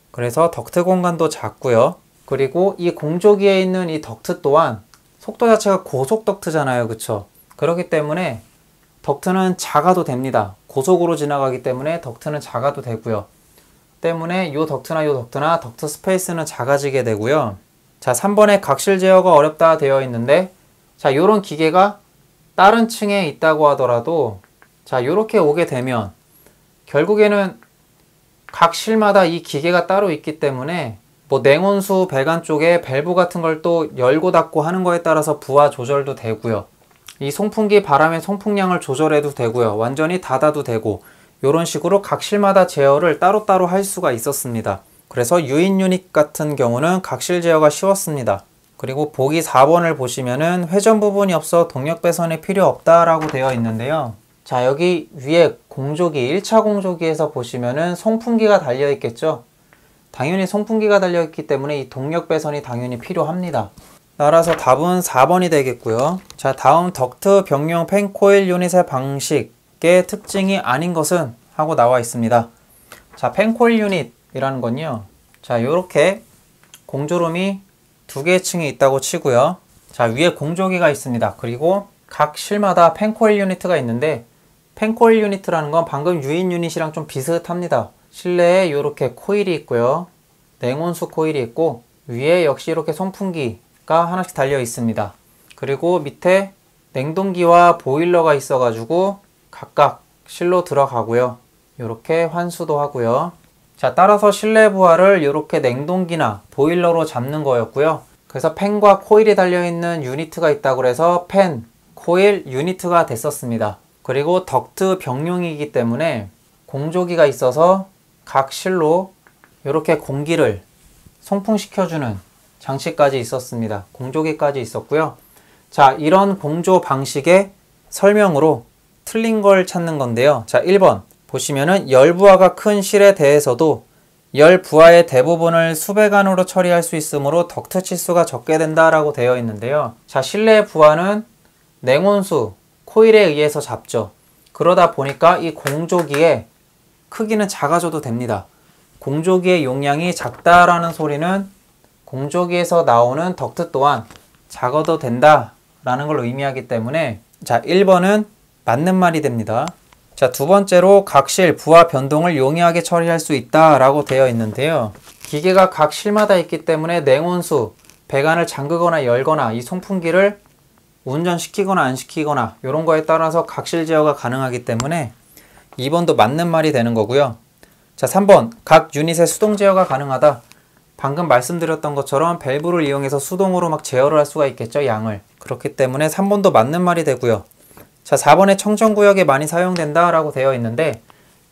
그래서 덕트 공간도 작고요. 그리고 이 공조기에 있는 이 덕트 또한 속도 자체가 고속 덕트잖아요. 그쵸? 그렇기 때문에 덕트는 작아도 됩니다. 고속으로 지나가기 때문에 덕트는 작아도 되고요. 때문에 이 덕트나 덕트 스페이스는 작아지게 되고요. 자, 3번에 각실 제어가 어렵다 되어 있는데, 자, 이런 기계가 다른 층에 있다고 하더라도, 자, 이렇게 오게 되면 결국에는 각 실마다 이 기계가 따로 있기 때문에 뭐 냉온수 배관 쪽에 밸브 같은 걸 또 열고 닫고 하는 거에 따라서 부하 조절도 되고요. 이 송풍기 바람의 송풍량을 조절해도 되고요. 완전히 닫아도 되고, 이런 식으로 각 실마다 제어를 따로따로 할 수가 있었습니다. 그래서 유인 유닛 같은 경우는 각실 제어가 쉬웠습니다. 그리고 보기 4번을 보시면은 회전 부분이 없어 동력 배선이 필요 없다라고 되어 있는데요. 자, 여기 위에 공조기, 1차 공조기에서 보시면은 송풍기가 달려 있겠죠. 당연히 송풍기가 달려 있기 때문에 이 동력 배선이 당연히 필요합니다. 따라서 답은 4번이 되겠고요. 자, 다음 덕트 병용 펜코일 유닛의 방식의 특징이 아닌 것은 하고 나와 있습니다. 자, 펜코일 유닛이라는 건요. 자, 요렇게 공조룸이 두 개의 층이 있다고 치고요. 자, 위에 공조기가 있습니다. 그리고 각 실마다 펜코일 유닛가 있는데, 펜코일 유닛이라는 건 방금 유인 유닛이랑 좀 비슷합니다. 실내에 이렇게 코일이 있고요. 냉온수 코일이 있고, 위에 역시 이렇게 송풍기가 하나씩 달려 있습니다. 그리고 밑에 냉동기와 보일러가 있어 가지고 각각 실로 들어가고요. 이렇게 환수도 하고요. 자, 따라서 실내 부하를 이렇게 냉동기나 보일러로 잡는 거였고요. 그래서 팬과 코일이 달려있는 유니트가 있다고 해서 팬, 코일, 유니트가 됐었습니다. 그리고 덕트 병용이기 때문에 공조기가 있어서 각 실로 이렇게 공기를 송풍시켜주는 장치까지 있었습니다. 공조기까지 있었고요. 자, 이런 공조 방식의 설명으로 틀린 걸 찾는 건데요. 자, 1번 보시면은 열 부하가 큰 실에 대해서도 열 부하의 대부분을 수배관으로 처리할 수 있으므로 덕트 치수가 적게 된다라고 되어 있는데요. 자, 실내 부하는 냉온수 코일에 의해서 잡죠. 그러다 보니까 이 공조기의 크기는 작아져도 됩니다. 공조기의 용량이 작다라는 소리는 공조기에서 나오는 덕트 또한 작아도 된다라는 걸 의미하기 때문에, 자, 1번은 맞는 말이 됩니다. 자, 두 번째로 각실 부하 변동을 용이하게 처리할 수 있다라고 되어 있는데요. 기계가 각 실마다 있기 때문에 냉온수 배관을 잠그거나 열거나 이 송풍기를 운전시키거나 안 시키거나 이런 거에 따라서 각실 제어가 가능하기 때문에 2번도 맞는 말이 되는 거고요. 자, 3번 각 유닛의 수동 제어가 가능하다. 방금 말씀드렸던 것처럼 밸브를 이용해서 수동으로 막 제어를 할 수가 있겠죠, 양을. 그렇기 때문에 3번도 맞는 말이 되고요. 자, 4번에 청정구역에 많이 사용된다 라고 되어 있는데,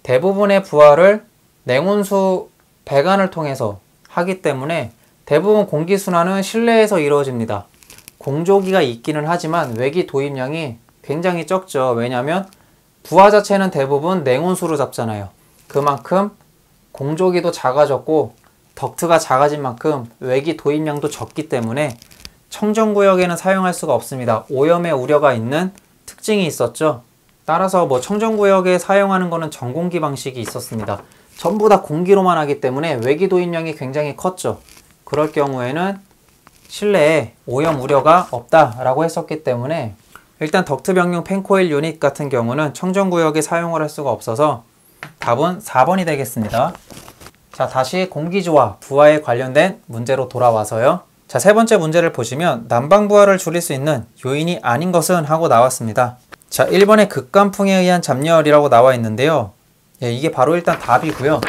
대부분의 부하를 냉온수 배관을 통해서 하기 때문에 대부분 공기순환은 실내에서 이루어집니다. 공조기가 있기는 하지만 외기 도입량이 굉장히 적죠. 왜냐하면 부하 자체는 대부분 냉온수로 잡잖아요. 그만큼 공조기도 작아졌고 덕트가 작아진 만큼 외기 도입량도 적기 때문에 청정구역에는 사용할 수가 없습니다. 오염의 우려가 있는 특징이 있었죠. 따라서 뭐 청정구역에 사용하는 거는 전공기 방식이 있었습니다. 전부 다 공기로만 하기 때문에 외기 도입량이 굉장히 컸죠. 그럴 경우에는 실내에 오염 우려가 없다라고 했었기 때문에 일단 덕트 병용 펜코일 유닛 같은 경우는 청정구역에 사용을 할 수가 없어서 답은 4번이 되겠습니다. 자, 다시 공기조화, 부하에 관련된 문제로 돌아와서요. 자, 세 번째 문제를 보시면 난방 부하를 줄일 수 있는 요인이 아닌 것은 하고 나왔습니다. 자, 1번의 극간풍에 의한 잡열이라고 나와 있는데요. 예, 이게 바로 일단 답이고요.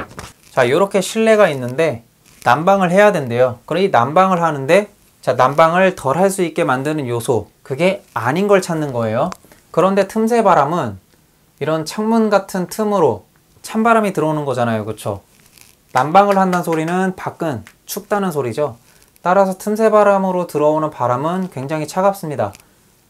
자, 이렇게 실내가 있는데 난방을 해야 된대요. 그럼 이 난방을 하는데, 자, 난방을 덜 할 수 있게 만드는 요소, 그게 아닌 걸 찾는 거예요. 그런데 틈새 바람은 이런 창문 같은 틈으로 찬바람이 들어오는 거잖아요. 그쵸? 난방을 한다는 소리는 밖은 춥다는 소리죠. 따라서 틈새 바람으로 들어오는 바람은 굉장히 차갑습니다.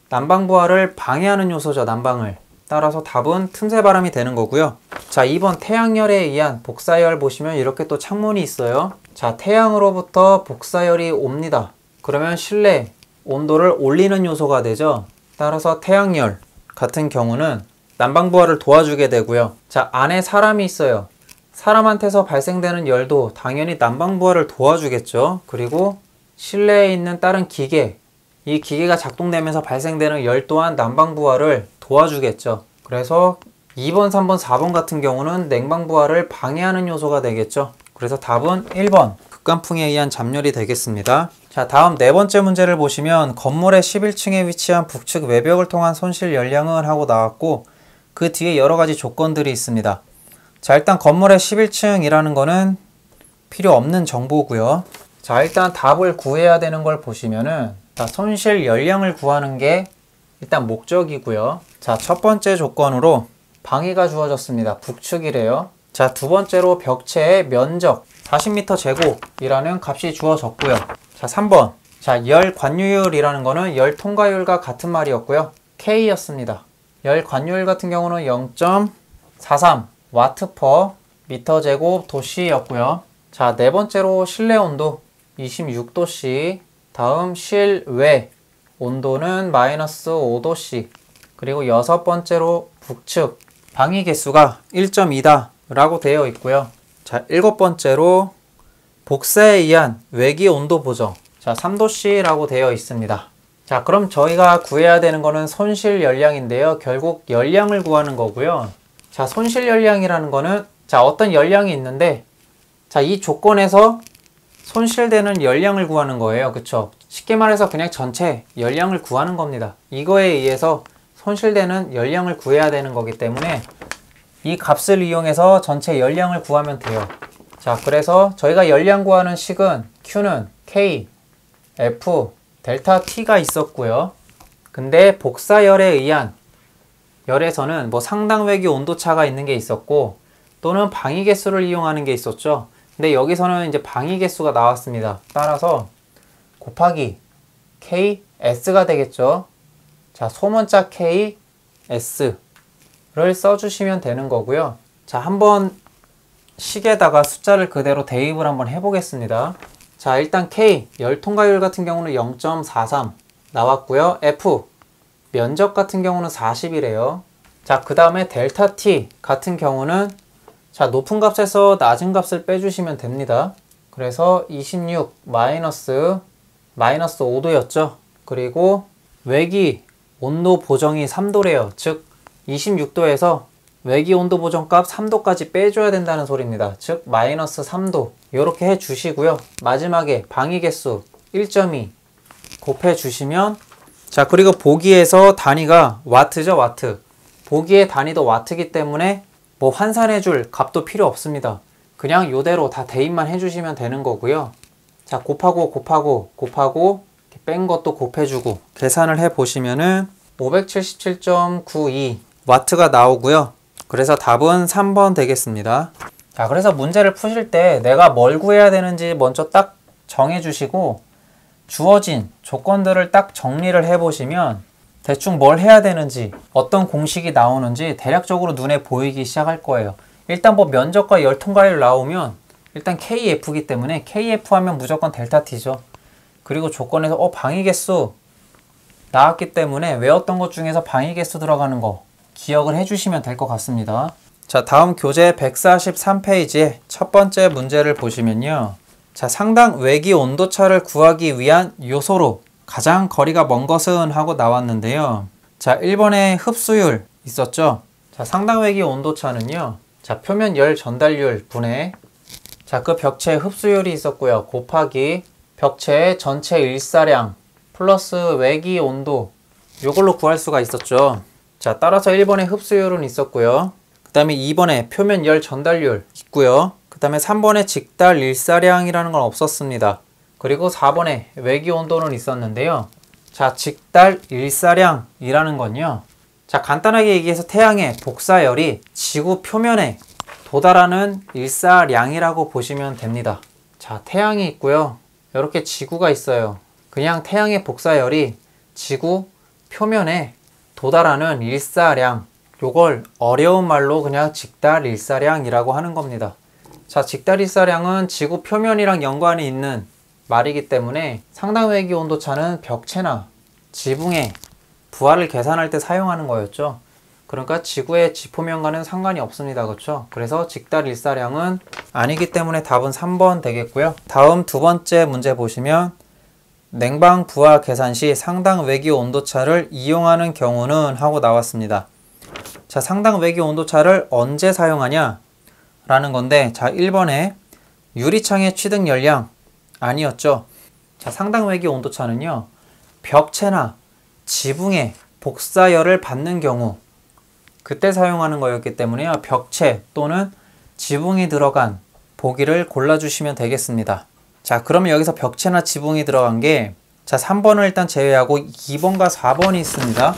난방 부하를 방해하는 요소죠, 난방을. 따라서 답은 틈새 바람이 되는 거고요. 자, 2번 태양열에 의한 복사열 보시면 이렇게 또 창문이 있어요. 자, 태양으로부터 복사열이 옵니다. 그러면 실내 온도를 올리는 요소가 되죠. 따라서 태양열 같은 경우는 난방부하를 도와주게 되고요. 자, 안에 사람이 있어요. 사람한테서 발생되는 열도 당연히 난방부하를 도와주겠죠. 그리고 실내에 있는 다른 기계, 이 기계가 작동되면서 발생되는 열 또한 난방부하를 도와주겠죠. 그래서 2번, 3번, 4번 같은 경우는 냉방부하를 방해하는 요소가 되겠죠. 그래서 답은 1번 극간풍에 의한 잠열이 되겠습니다. 자, 다음 네 번째 문제를 보시면 건물의 11층에 위치한 북측 외벽을 통한 손실 열량은 하고 나왔고 그 뒤에 여러 가지 조건들이 있습니다. 자, 일단 건물의 11층이라는 거는 필요 없는 정보고요. 자, 일단 답을 구해야 되는 걸 보시면은 자, 손실 열량을 구하는 게 일단 목적이고요. 자, 첫 번째 조건으로 방위가 주어졌습니다. 북측이래요. 자, 두 번째로 벽체의 면적 40m 제곱이라는 값이 주어졌고요. 자, 3번. 자, 열 관유율이라는 거는 열 통과율과 같은 말이었고요. K였습니다. 열 관유율 같은 경우는 0.43 와트 퍼 미터 제곱 도시였고요. 자, 네 번째로 실내 온도 26도씨, 다음 실외 온도는 마이너스 5도씨, 그리고 여섯 번째로 북측 방위 개수가 1.2다 라고 되어 있고요. 자, 일곱 번째로 복사에 의한 외기 온도 보정, 자, 3도씨 라고 되어 있습니다. 자, 그럼 저희가 구해야 되는 거는 손실 열량인데요. 결국 열량을 구하는 거고요. 자, 손실 열량이라는 거는 자, 어떤 열량이 있는데 자, 이 조건에서 손실되는 열량을 구하는 거예요. 그쵸? 쉽게 말해서 그냥 전체 열량을 구하는 겁니다. 이거에 의해서 손실되는 열량을 구해야 되는 거기 때문에 이 값을 이용해서 전체 열량을 구하면 돼요. 자, 그래서 저희가 열량 구하는 식은 Q는 K, F, 델타 T가 있었고요. 근데 복사열에 의한 열에서는 뭐 상당 외기 온도차가 있는 게 있었고 또는 방위 개수를 이용하는 게 있었죠. 근데 여기서는 이제 방위 개수가 나왔습니다. 따라서 곱하기 KS가 되겠죠. 자, 소문자 KS를 써주시면 되는 거고요. 자, 한번 식에다가 숫자를 그대로 대입을 한번 해보겠습니다. 자, 일단 K, 열 통과율 같은 경우는 0.43 나왔고요. F, 면적 같은 경우는 40이래요. 자, 그 다음에 델타 T 같은 경우는 자, 높은 값에서 낮은 값을 빼주시면 됩니다. 그래서 26 마이너스 5도였죠. 그리고 외기 온도 보정이 3도래요. 즉 26도에서 외기 온도 보정 값 3도까지 빼줘야 된다는 소리입니다. 즉 마이너스 3도 이렇게 해주시고요. 마지막에 방위 개수 1.2 곱해주시면 자, 그리고 보기에서 단위가 와트죠. 와트. 보기의 단위도 와트이기 때문에 뭐 환산해줄 값도 필요 없습니다. 그냥 이대로 다 대입만 해주시면 되는 거고요. 자, 곱하고 뺀 것도 곱해주고 계산을 해보시면은 577.92 와트가 나오고요. 그래서 답은 3번 되겠습니다. 자, 그래서 문제를 푸실 때 내가 뭘 구해야 되는지 먼저 딱 정해주시고 주어진 조건들을 딱 정리를 해보시면 대충 뭘 해야 되는지 어떤 공식이 나오는지 대략적으로 눈에 보이기 시작할 거예요. 일단 뭐 면적과 열 통과율 나오면 일단 KF이기 때문에 KF 하면 무조건 델타 T죠. 그리고 조건에서 방위 개수 나왔기 때문에 외웠던 것 중에서 방위 개수 들어가는 거 기억을 해주시면 될 것 같습니다. 자, 다음 교재 143페이지의 첫 번째 문제를 보시면요. 자, 상당 외기 온도차를 구하기 위한 요소로 가장 거리가 먼 것은 하고 나왔는데요. 자, 1번에 흡수율 있었죠. 자, 상당 외기 온도차는요. 자, 표면 열 전달률 분해 자, 그 벽체의 흡수율이 있었고요. 곱하기 벽체의 전체 일사량 플러스 외기 온도 요걸로 구할 수가 있었죠. 자, 따라서 1번에 흡수율은 있었고요. 그 다음에 2번에 표면 열 전달률 있고요. 그 다음에 3번에 직달 일사량이라는 건 없었습니다. 그리고 4번에 외기 온도는 있었는데요. 자, 직달 일사량이라는 건요. 자, 간단하게 얘기해서 태양의 복사열이 지구 표면에 도달하는 일사량이라고 보시면 됩니다. 자, 태양이 있고요. 이렇게 지구가 있어요. 그냥 태양의 복사열이 지구 표면에 도달하는 일사량 요걸 어려운 말로 그냥 직달일사량이라고 하는 겁니다. 자, 직달일사량은 지구 표면이랑 연관이 있는 말이기 때문에 상당 외기 온도차는 벽체나 지붕의 부하를 계산할 때 사용하는 거였죠. 그러니까 지구의 지표면과는 상관이 없습니다. 그렇죠? 그래서 직달일사량은 아니기 때문에 답은 3번 되겠고요. 다음 두 번째 문제 보시면 냉방 부하 계산 시 상당 외기 온도차를 이용하는 경우는 하고 나왔습니다. 자, 상당 외기 온도차를 언제 사용하냐 라는 건데, 자, 1번에 유리창의 취득 열량 아니었죠. 자, 상당 외기 온도차는요, 벽체나 지붕의 복사열을 받는 경우 그때 사용하는 거였기 때문에요. 벽체 또는 지붕이 들어간 보기를 골라주시면 되겠습니다. 자, 그러면 여기서 벽체나 지붕이 들어간 게, 자, 3번을 일단 제외하고 2번과 4번이 있습니다.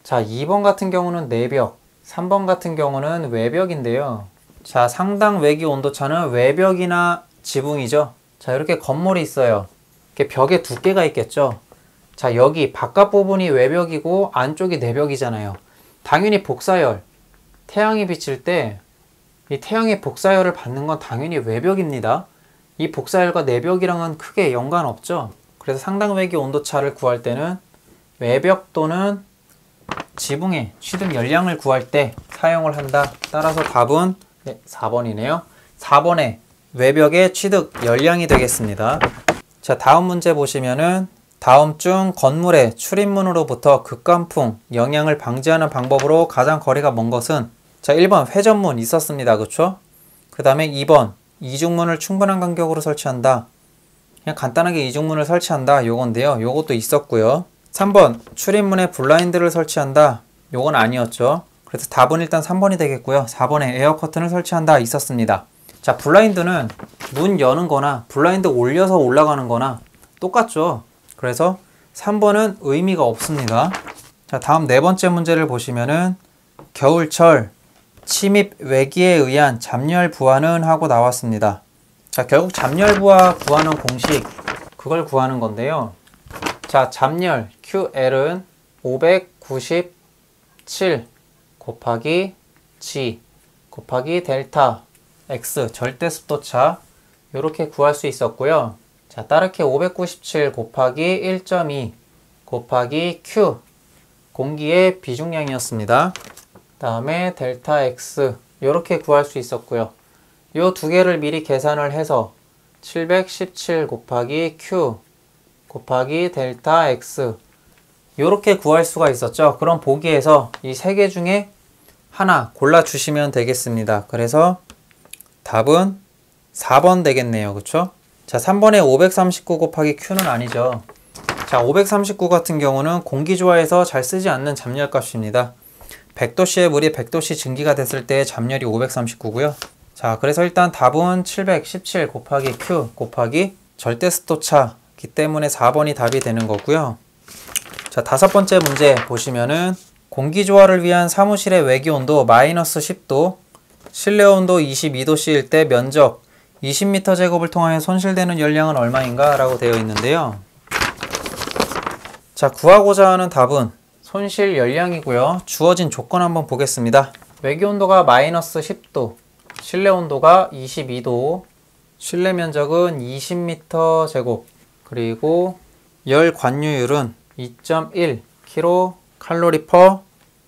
자, 2번 같은 경우는 내벽, 3번 같은 경우는 외벽인데요. 자, 상당 외기 온도차는 외벽이나 지붕이죠. 자, 이렇게 건물이 있어요. 이렇게 벽에 두께가 있겠죠. 자, 여기 바깥 부분이 외벽이고 안쪽이 내벽이잖아요. 당연히 복사열, 태양이 비칠 때 이 태양의 복사열을 받는 건 당연히 외벽입니다. 이 복사열과 내벽이랑은 크게 연관 없죠. 그래서 상당 외기 온도차를 구할 때는 외벽 또는 지붕의 취득 열량을 구할 때 사용을 한다. 따라서 답은 4번이네요. 4번에 외벽의 취득 열량이 되겠습니다. 자, 다음 문제 보시면은 다음 중 건물의 출입문으로부터 극간풍, 영향을 방지하는 방법으로 가장 거리가 먼 것은, 자, 1번 회전문 있었습니다. 그쵸? 그 다음에 2번 이중문을 충분한 간격으로 설치한다. 그냥 간단하게 이중문을 설치한다. 요건데요. 요것도 있었고요. 3번 출입문에 블라인드를 설치한다. 요건 아니었죠. 그래서 답은 일단 3번이 되겠고요. 4번에 에어 커튼을 설치한다 있었습니다. 자, 블라인드는 문 여는 거나 블라인드 올려서 올라가는 거나 똑같죠. 그래서 3번은 의미가 없습니다. 자, 다음 네 번째 문제를 보시면은 겨울철 침입 외기에 의한 잠열 부하는 하고 나왔습니다. 자, 결국 잠열 부하 구하는 공식, 그걸 구하는 건데요. 자, 잠열 QL은 597 곱하기 G 곱하기 델타 X 절대 습도차, 이렇게 구할 수 있었고요. 자, 따르게 597 곱하기 1.2 곱하기 Q, 공기의 비중량이었습니다. 다음에 델타 X, 이렇게 구할 수 있었고요. 요 두 개를 미리 계산을 해서 717 곱하기 Q 곱하기 델타 X, 이렇게 구할 수가 있었죠. 그럼 보기에서 이 세 개 중에 하나 골라주시면 되겠습니다. 그래서 답은 4번 되겠네요. 그쵸? 자, 3번에 539 곱하기 Q는 아니죠. 자, 539 같은 경우는 공기조화에서 잘 쓰지 않는 잠열 값입니다. 100도씨의 물이 100도씨 증기가 됐을 때 잠열이 539고요. 자, 그래서 일단 답은 717 곱하기 Q 곱하기 절대습도차이기 때문에 4번이 답이 되는 거고요. 자, 다섯 번째 문제 보시면은 공기조화를 위한 사무실의 외기온도 마이너스 10도, 실내온도 22도씨일 때 면적 20m 제곱을 통하여 손실되는 열량은 얼마인가? 라고 되어 있는데요. 자, 구하고자 하는 답은 손실 열량이고요. 주어진 조건 한번 보겠습니다. 외기온도가 마이너스 10도, 실내온도가 22도, 실내 면적은 20m 제곱, 그리고 열 관유율은 2.1 kcal per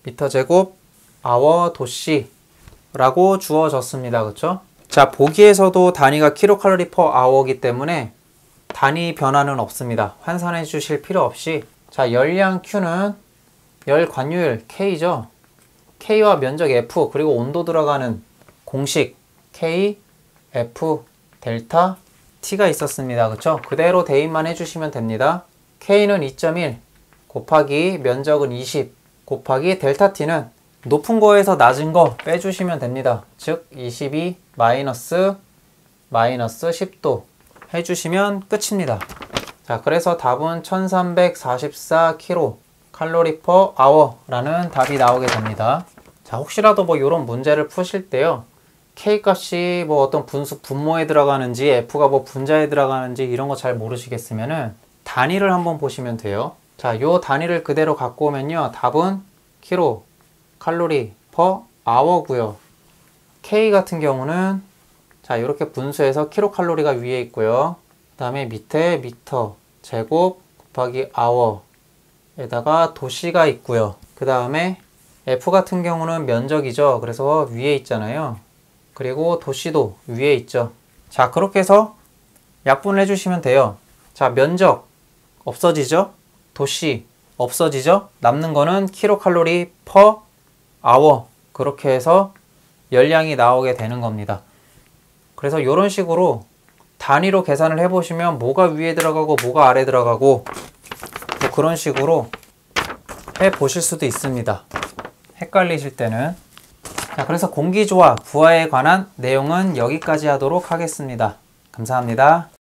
미터 제곱 아워 도씨 라고 주어졌습니다. 그쵸? 자, 보기에서도 단위가 kcal per hour이기 때문에 단위 변화는 없습니다. 환산해 주실 필요 없이, 자, 열량 Q는 열 관유율 K죠. K와 면적 F, 그리고 온도 들어가는 공식 K, F, 델타, T가 있었습니다. 그쵸? 그대로 대입만 해주시면 됩니다. K는 2.1 곱하기 면적은 20 곱하기 델타 T는 높은 거에서 낮은 거 빼주시면 됩니다. 즉 22 마이너스 10도 해주시면 끝입니다. 자, 그래서 답은 1344 kcal per hour 라는 답이 나오게 됩니다. 자, 혹시라도 뭐 이런 문제를 푸실 때요, K 값이 뭐 어떤 분모에 들어가는지 F가 뭐 분자에 들어가는지 이런 거 잘 모르시겠으면은 단위를 한번 보시면 돼요. 자, 요 단위를 그대로 갖고 오면요, 답은 키로, 칼로리 per hour고요. K 같은 경우는 자, 이렇게 분수해서 킬로칼로리가 위에 있고요. 그 다음에 밑에 미터 제곱 곱하기 hour에다가 도시가 있고요. 그 다음에 F 같은 경우는 면적이죠. 그래서 위에 있잖아요. 그리고 도시도 위에 있죠. 자, 그렇게 해서 약분을 해주시면 돼요. 자, 면적 없어지죠? 도시 없어지죠? 남는 거는 킬로칼로리 per hour. 그렇게 해서 열량이 나오게 되는 겁니다. 그래서 이런 식으로 단위로 계산을 해보시면 뭐가 위에 들어가고 뭐가 아래 들어가고 뭐 그런 식으로 해보실 수도 있습니다. 헷갈리실 때는. 자, 그래서 공기조화, 부하에 관한 내용은 여기까지 하도록 하겠습니다. 감사합니다.